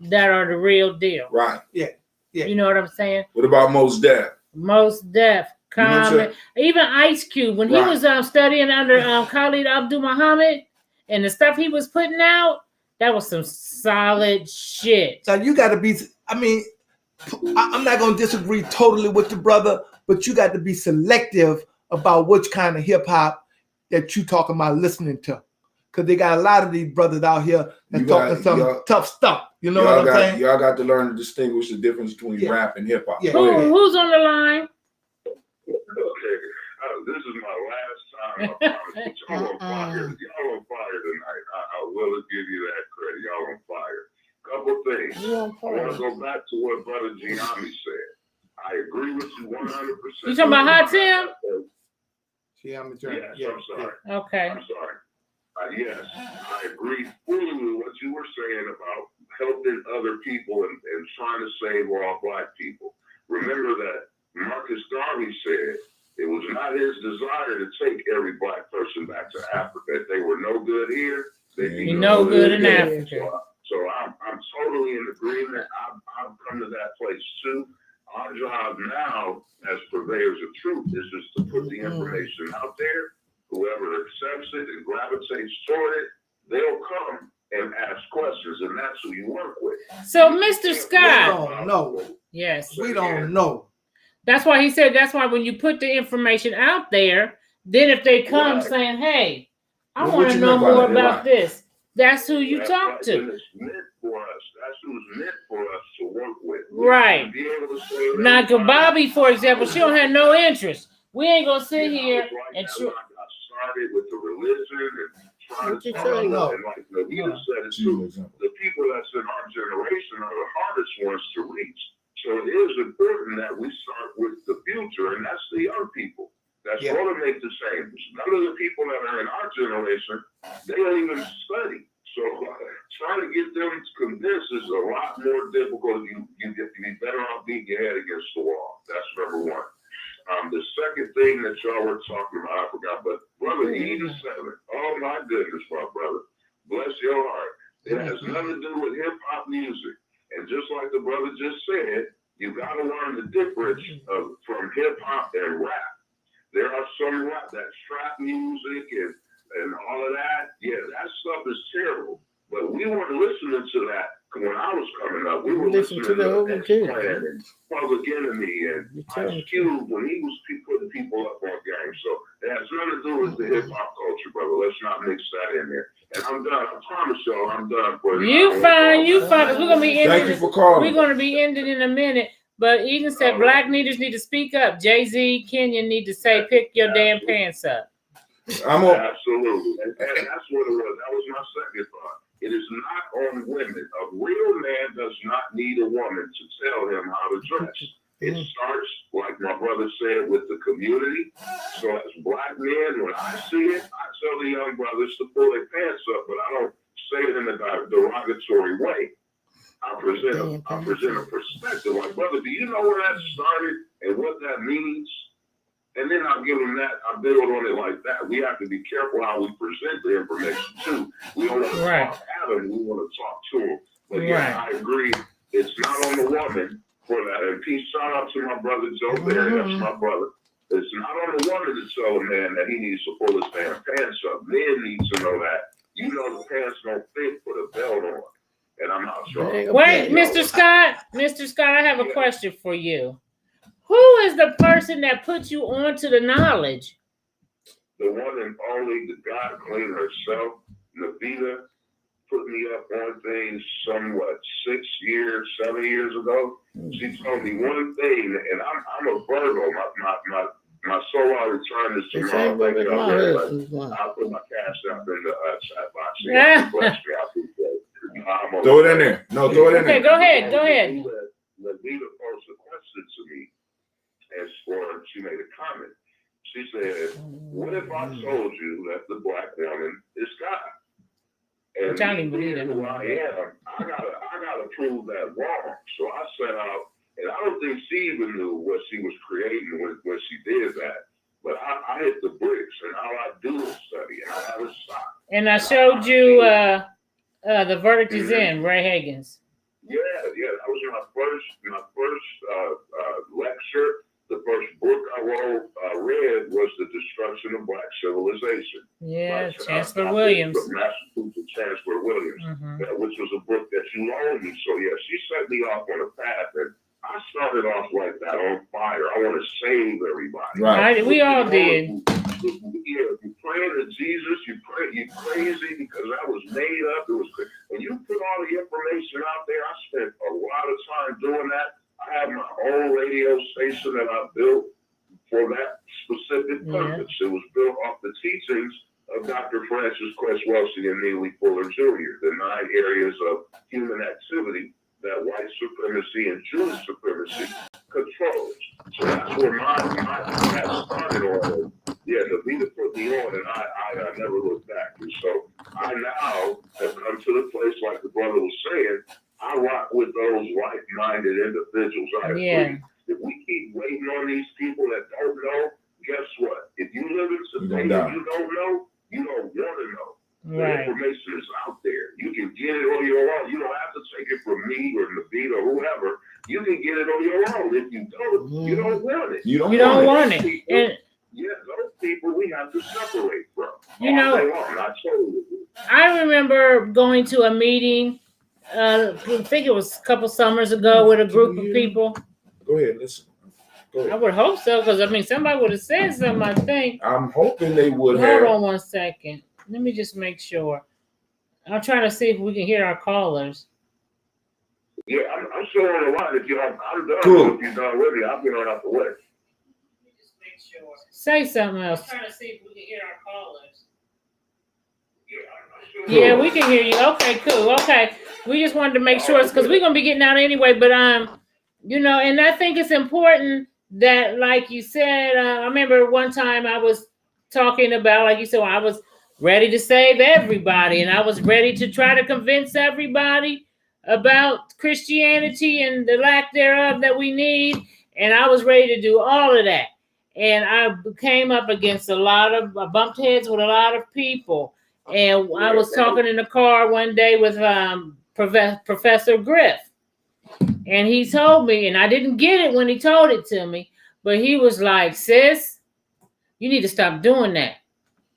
that are the real deal. Right. Yeah. You know what I'm saying? What about Mos Def? Mos Def, Common, even Ice Cube when he was studying under Khalid Abdul Muhammad and the stuff he was putting out, that was some solid shit. So you got to be. I mean, I'm not going to disagree totally with the brother, but you got to be selective about which kind of hip hop that you talking about listening to, because they got a lot of these brothers out here that talking some tough stuff. You know what I'm saying? Y'all got to learn to distinguish the difference between rap and hip hop. Yeah. Who's on the line? Okay, this is my last time. I promise. Y'all on fire. Y'all on fire tonight. I will give you that credit. Y'all on fire. Couple things. I want to go back to what Brother Gianni said. I agree with you 100%. You talking about Hot Tim? Yeah, I'm sorry. Okay. I'm sorry. Yes, I agree fully with what you were saying about helping other people and trying to save all black people. Remember that Marcus Garvey said it was not his desire to take every black person back to Africa. If they were no good here, they'd be no good in Africa. So I'm totally in agreement. I've come to that place too. Our job now as purveyors of truth is just to put the information out there. Whoever accepts it and gravitates toward it, they'll come and ask questions, and that's who you work with. So, Mr. Scott. We don't know. Yes. We don't know. That's why he said, that's why when you put the information out there, then if they come saying, hey, I want to know more about this, that's who you talk to. And it's meant for us. That's who's meant for us to work with. Right. Now, Bobby, for example, she don't have no interest. We ain't going to sit here and started with the religion and trying to and like Navita said, it's true. The people that's in our generation are the hardest ones to reach. So it is important that we start with the future, and that's the young people. That's going to make the change. None of the people that are in our generation, they don't even study. So trying to get them convinced is a lot more difficult. You be better off beating your head against the wall. That's number one. The second thing that y'all were talking about, I forgot, but Brother Eden 7. Oh my goodness, my brother. Bless your heart. It has nothing to do with hip hop music. And just like the brother just said, you got to learn the difference from hip hop and rap. There are some rap, that trap music and all of that. Yeah, that stuff is terrible. But we weren't listening to that when I was coming up. We were listening to the X-Clan and Public Enemy and Ice Cube when he was putting people up on games. So it has nothing to do with the hip hop culture, brother. Let's not mix that in there. And I'm done. I promise y'all, I'm done. You fine. We're gonna be ending. Thank you for calling. We're gonna be ending in a minute. But Eden said black leaders need to speak up. Jay-Z, Kenyon need to say, pick your damn pants up. Absolutely. And that's what it was. That was my second thought. It is not on women. A real man does not need a woman to tell him how to dress. It starts, like my brother said, with the community. So as black men, when I see it, I tell the young brothers to pull their pants up, but I don't say it in a derogatory way. I present a perspective. Like, brother, do you know where that started and what that means? And then I'll give them that. I build on it like that. We have to be careful how we present the information too. We don't want to talk at them. We want to talk to them. But yeah, I agree. It's not on the woman for that. And peace, shout out to my brother Joe Berry. That's my brother. It's not on the woman to tell a man that he needs to pull his damn pants up. Men need to know that. You know the pants don't fit, put a belt on. And I'm not sure. Wait, Mr. Scott. Mr. Scott, I have a question for you. Who is the person that put you onto the knowledge? The one and only, the God Queen herself, Navita, put me up on things somewhat 7 years ago. She told me one thing, and I'm a Virgo. My my soul I return is The tomorrow. same way Thank with y'all my very much. husband's one. I'll put my cash up in the chat box. Yeah. Bless me. I appreciate it. Throw it in there. No, throw it in Okay, there. go ahead. Go ahead. Levita posed a question to me, as for she made a comment. She said, "What if I told you that the black woman is God? And Which I don't even believe being that. who I am, I gotta prove that wrong." So I set out, and I don't think she even knew what she was creating when she did that. But I hit the bricks, and all I do is study, and I haven't stopped. And I showed you The Verdict is In, Ray Higgins. Yeah, that was my first lecture. The first book I read was The Destruction of Black Civilization. Yeah, by Chancellor Dr. Williams. Massachusetts Chancellor Williams, which was a book that you loaned me. So yeah, she set me off on a path, and I started off like that on fire. I want to save everybody. Right. We all did. Yeah, you praying to Jesus, you crazy because that was made up. It was when you put all the information out there. I spent a lot of time doing that. I have my own radio station that I built for that specific purpose. It was built off the teachings of Dr. Francis Cress Welsing and Neely Fuller Jr., the 9 areas of human activity that white supremacy and Jewish supremacy controls. So that's where my path started on. Yeah, the leader put me on, and I never looked back. And so I now have come to the place, like the brother was saying, I rock with those like-minded individuals. I agree. If we keep waiting on these people that don't know, guess what? If you live in today and you don't know, you don't want to know. The information is out there. You can get it on your own. You don't have to take it from me or Navita or whoever. You can get it on your own. If you don't, you don't want it. You don't want it. And those people we have to separate from. You know, I remember going to a meeting, I think it was a couple summers ago, with a group of people. Go ahead, listen. Go ahead. I would hope so, because I mean, somebody would have said something, I think. I'm hoping they would have. Hold on one second. Let me just make sure. I'm trying to see if we can hear our callers. Yeah, I'm still on the line. If I'm done. Cool. If you're done with me, I'll be on out the way. Just make sure. Say something else. I'm trying to see if we can hear our callers. Yeah, we can hear you. Okay, cool. Okay. We just wanted to make sure, because we're going to be getting out anyway. But, you know, and I think it's important that, like you said, I remember one time I was talking about, like you said, I was ready to save everybody, and I was ready to try to convince everybody about Christianity and the lack thereof that we need. And I was ready to do all of that. And I came up against I bumped heads with a lot of people. And I was talking in the car one day with Professor Griff. And he told me, and I didn't get it when he told it to me, but he was like, sis, you need to stop doing that.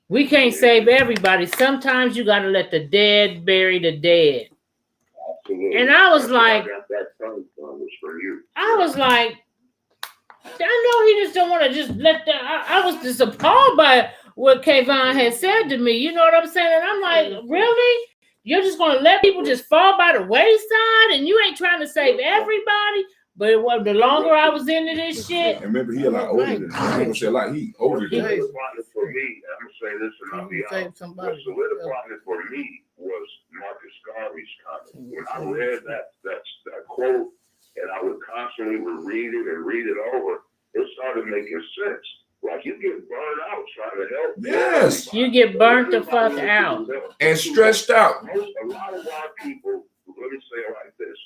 We can't save everybody. Sometimes you got to let the dead bury the dead. And I was like, I know he just don't want to just let that. I was just appalled by what Kayvon had said to me. You know what I'm saying? And I'm like, really? You're just going to let people just fall by the wayside and you ain't trying to save everybody? But the longer I was into this shit. And remember, he a lot older than me. I'm going to say a lot. He older than me. For me, I'm going to say this and I'll be honest. What solidified it for me was Marcus Garvey's comment. When I read that quote, and I would constantly reread it and read it over, it started making sense. Like, you get burned out trying to help. Yes. You get burnt the fuck out. And stressed out. A lot of our people, let me say it like this,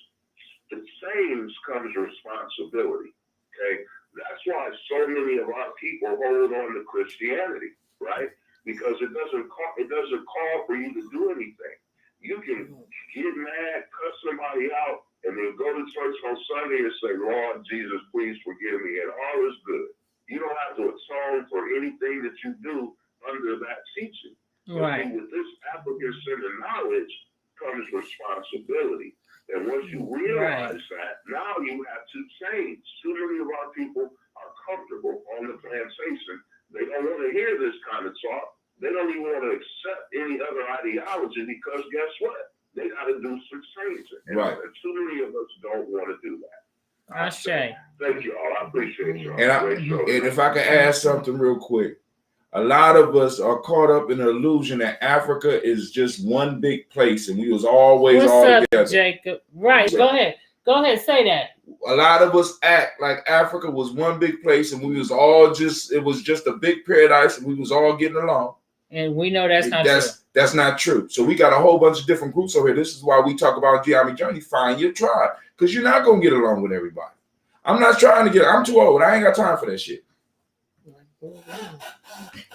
the same comes responsibility, okay? That's why so many of our people hold on to Christianity, right? Because it doesn't call for you to do anything. You can get mad, cuss somebody out, and then go to church on Sunday and say, Lord Jesus, please forgive me, and all is good. You don't have to atone for anything that you do under that teaching. Right. But with this African-centered knowledge comes responsibility. And once you realize that, now you have to change. Too many of our people are comfortable on the plantation. They don't want to hear this kind of talk. They don't even want to accept any other ideology because guess what? They got to do some changing. And too many of us don't want to do that. Ashe. Thank you all. I appreciate you. And if I can add something real quick, a lot of us are caught up in the illusion that Africa is just one big place and we was always What's all up, together. Jacob? Right, go ahead. Go ahead, say that. A lot of us act like Africa was one big place and we was all just, it was just a big paradise and we was all getting along. And we know that's not true. That's not true. So we got a whole bunch of different groups over here. This is why we talk about Geometry Journey. Find your tribe, because you're not gonna get along with everybody. I'm not trying to get. I'm too old. I ain't got time for that shit.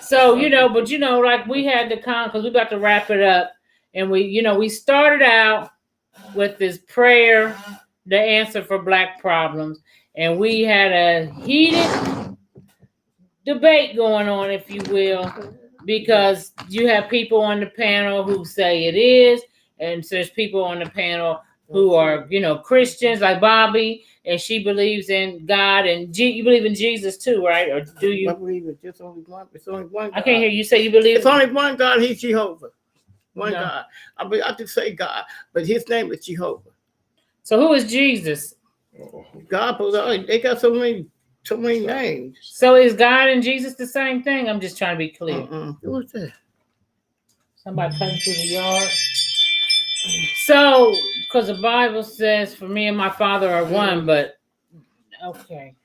So but like we had the because we about to wrap it up, and we started out with this prayer, the answer for Black problems, and we had a heated debate going on, if you will. Because you have people on the panel who say it is, and so there's people on the panel who are, Christians like Bobby, and she believes in God, and you believe in Jesus too, right? Or do you? I believe it's just only one. It's only one God. I can't hear you say you believe. It's only one God. He's Jehovah. One No. God. I just say God, but his name is Jehovah. So who is Jesus? God, they got so many names. So is God and Jesus the same thing? I'm just trying to be clear. Who is that? Somebody cutting through the yard. So, because the Bible says, "For me and my Father are one," but okay.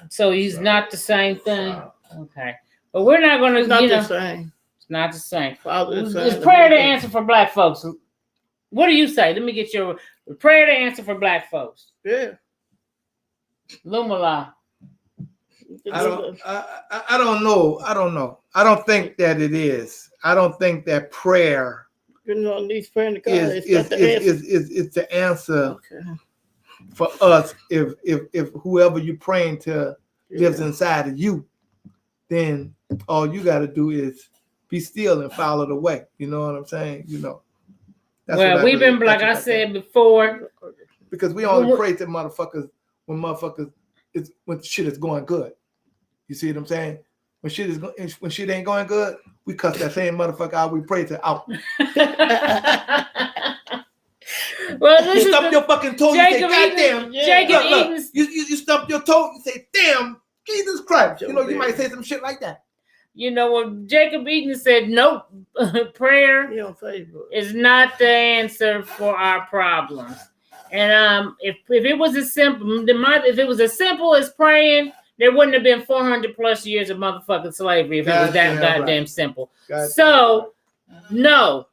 So he's not the same thing. Okay, but we're not going to. It's not the same. It's not the same. Father is It's prayer to answer for Black folks. What do you say? Let me get your prayer to answer for Black folks. Yeah. Lumala. I don't know. I don't think that it is. I don't think that prayer These praying to God is the answer for us. If whoever you're praying to lives inside of you, then all you got to do is be still and follow the way. You know what I'm saying? That's we've been, like I said before, because we only pray to motherfuckers when when shit is going good. You see what I'm saying? When shit ain't going good, we cuss that same motherfucker out. We pray to out. Well, this you stump your fucking toe. You say, "God damn!" Jacob you stump your toe. You say, "Damn, Jesus Christ!" You might say some shit like that. When Jacob Eaton said, "Nope, prayer is not the answer for our problems." And if it was as simple, if it was as simple as praying, there wouldn't have been 400 plus years of motherfucking slavery if it was that goddamn simple. No.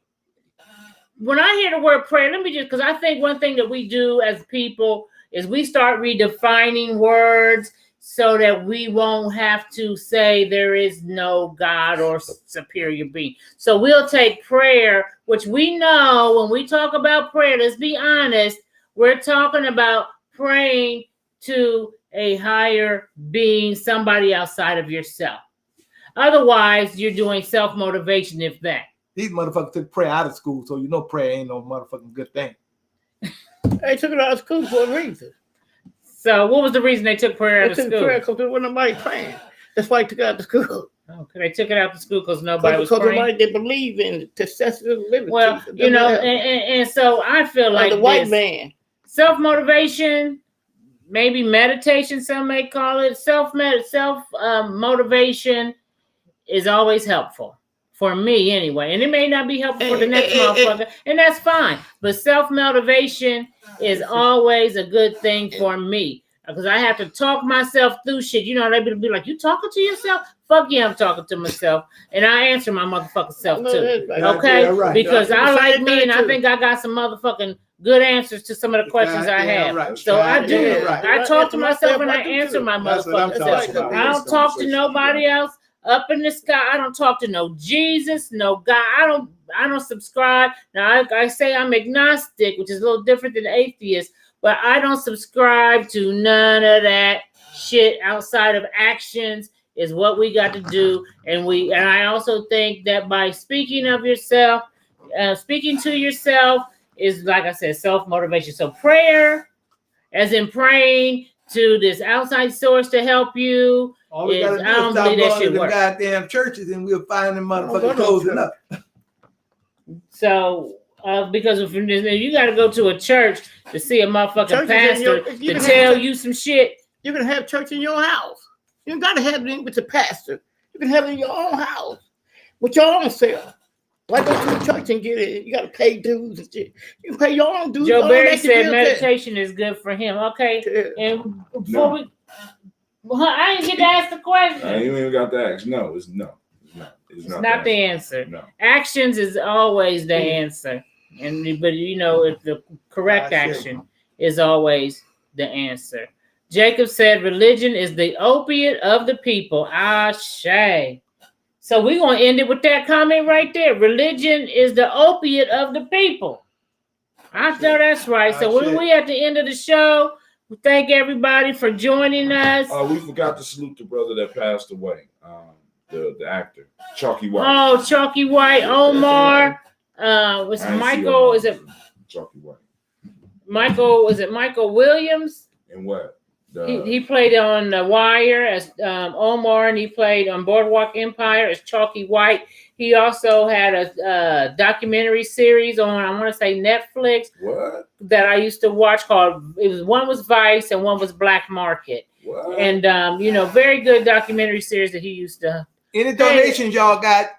When I hear the word prayer, because I think one thing that we do as people is we start redefining words so that we won't have to say there is no God or superior being. So we'll take prayer, which we know when we talk about prayer, let's be honest, we're talking about praying to a higher being, somebody outside of yourself. Otherwise, you're doing self-motivation, if that. These motherfuckers took prayer out of school, so prayer ain't no motherfucking good thing. They took it out of school for a reason. So what was the reason they took prayer out of school? They took prayer because there wasn't nobody praying. That's why they took it out of school. Okay, they took it out of school because nobody was praying. Because nobody did believe in the liberty. Well, and so I feel like the white man. Self-motivation, maybe meditation, some may call it. Motivation is always helpful. For me, anyway. And it may not be helpful for the next motherfucker, and that's fine. But self-motivation is always a good thing for me. Because I have to talk myself through shit. They be like, "You talking to yourself?" Fuck yeah, I'm talking to myself. And I answer my motherfucking self too. Okay? Yeah, right. Because I like me, and I think I got some motherfucking good answers to some of the questions I have. Right. So I do. I talk to myself and I answer my motherfucking self. I don't talk to nobody else. Up in the sky, I don't talk to no Jesus, no God. I don't subscribe. Now I say I'm agnostic, which is a little different than atheist, but I don't subscribe to none of that shit outside of actions is what we got to do. And I also think that by speaking to yourself is, like I said, self-motivation. So prayer, as in praying to this outside source to help you. All we gotta do is stop going to the goddamn churches and we'll find them motherfuckers closing up. So, because if you got to go to a church to see a motherfucking pastor to tell you some shit, You can have church in your house. You don't got to have it with the pastor. You can have it in your own house with your own self. Why go to the church and get it? You got to pay dues and shit. You can pay your own dues. Joe Barry said meditation is good for him. Okay. Yeah. And before I didn't get to ask the question. I ain't even got to ask. No, it's no. It's not the answer. No. Actions is always the answer. But you know, if the correct action is always the answer. Jacob said religion is the opiate of the people. Ashe. So we're going to end it with that comment right there. Religion is the opiate of the people. I know that's right. So when we at the end of the show, we thank everybody for joining us. We forgot to salute the brother that passed away, the actor, Chalky White. Oh, Chalky White, Omar. Was Michael? Is it Chalky White? Michael? Was it Michael Williams? And what? He played on The Wire as Omar, and he played on Boardwalk Empire as Chalky White. He also had a documentary series on, I want to say, Netflix. What? That I used to watch called, one was Vice and one was Black Market. What? And, very good documentary series that he used to. Any donations y'all got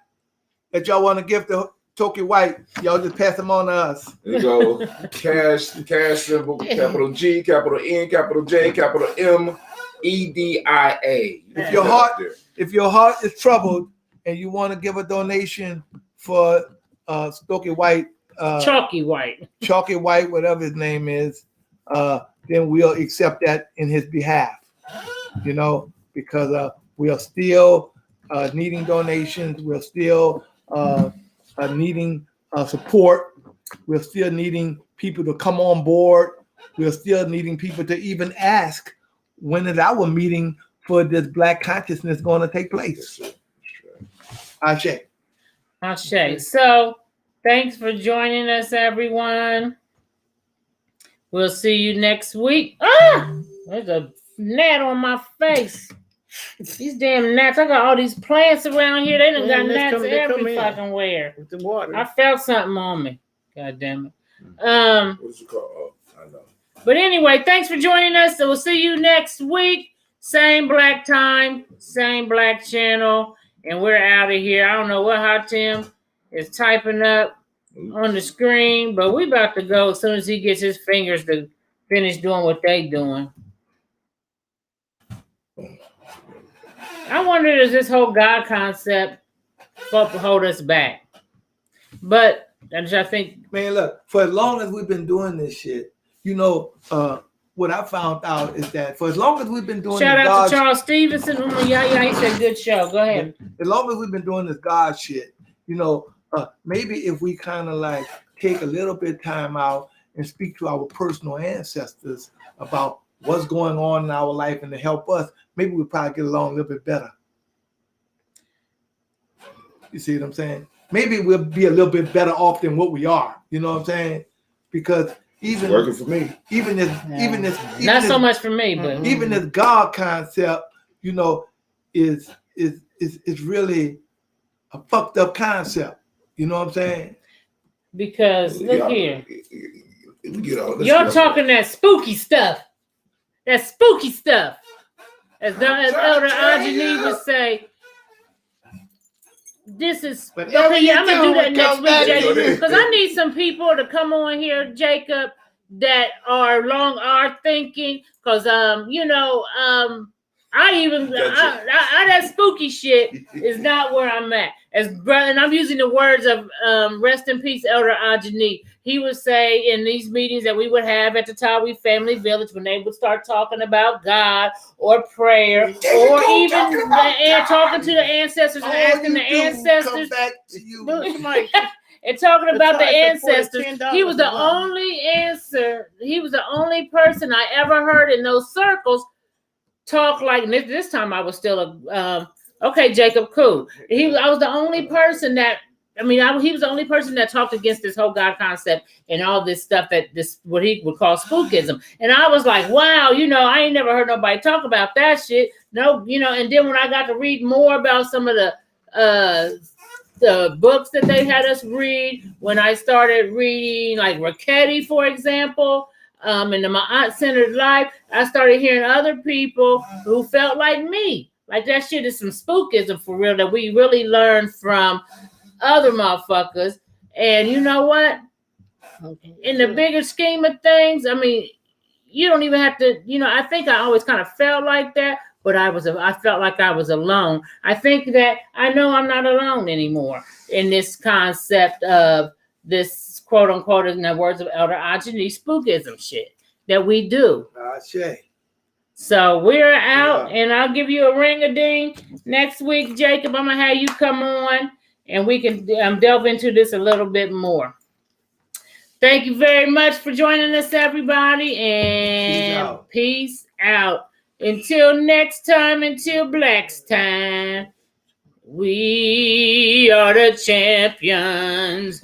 that y'all want to give to Chalky White, y'all just pass them on to us. There you go. cash symbol, capital G, capital N, capital J, capital M, EDIA. If your heart is troubled and you want to give a donation for Chalky White, Chalky White, whatever his name is, then we'll accept that in his behalf. You know, because we are still needing donations. We're still needing support. We're still needing people to come on board. We're still needing people to even ask, when is our meeting for this Black consciousness going to take place? Ashe. So, thanks for joining us, everyone. We'll see you next week. There's a gnat on my face. These damn gnats. I got all these plants around here. They done got gnats every fucking where. With the water. I felt something on me. God damn it. What's it called? Oh, I know. But anyway, thanks for joining us. So we'll see you next week. Same black time, same black channel. And we're out of here. I don't know what Hot Tim is typing up on the screen, but we about to go as soon as he gets his fingers to finish doing what they doing. I wonder, does this whole God concept hold us back? But I think, man, look, for as long as we've been doing this shit, what I found out is that for as long as we've been doing shout out to Charles Stevenson. Yeah, he said good show. Go ahead. As long as we've been doing this God shit, maybe if we kind of like take a little bit of time out and speak to our personal ancestors about what's going on in our life and to help us, maybe we'll probably get along a little bit better. You see what I'm saying? Maybe we'll be a little bit better off than what we are. You know what I'm saying? Because even working for me, even this, not so much for me, but even this God concept, is really a fucked up concept. You know what I'm saying? Because look here, you're talking that spooky stuff. That spooky stuff. As Elder Ajani would say, this is okay. I'm gonna do that next week, Jacob, because I need some people to come on here, Jacob, that are thinking. Because that spooky shit is not where I'm at. And I'm using the words of rest in peace, Elder Ajani. He would say in these meetings that we would have at the Tawi Family Village when they would start talking about God or prayer or even talking to the ancestors and asking the ancestors. And talking about the ancestors. He was the only answer. He was the only person I ever heard in those circles talk like, and this time I was still okay, Jacob, cool. I was the only person he was the only person that talked against this whole God concept and all this stuff what he would call spookism. And I was like, wow, I ain't never heard nobody talk about that shit. No, and then when I got to read more about some of the books that they had us read, when I started reading like Ricchetti, for example, into my aunt-centered life, I started hearing other people who felt like me. Like that shit is some spookism for real that we really learned from other motherfuckers. And you know what? In the bigger scheme of things, I mean, you don't even have to, I think I always kind of felt like that, but I felt like I was alone. I think that I know I'm not alone anymore in this concept of this quote unquote, in the words of Elder Ajani, spookism shit that we do. So we're out, and I'll give you a ring-a-ding next week, Jacob. I'm gonna have you come on, and we can delve into this a little bit more. Thank you very much for joining us, everybody, and peace out. Until next time, until Black's time, we are the champions.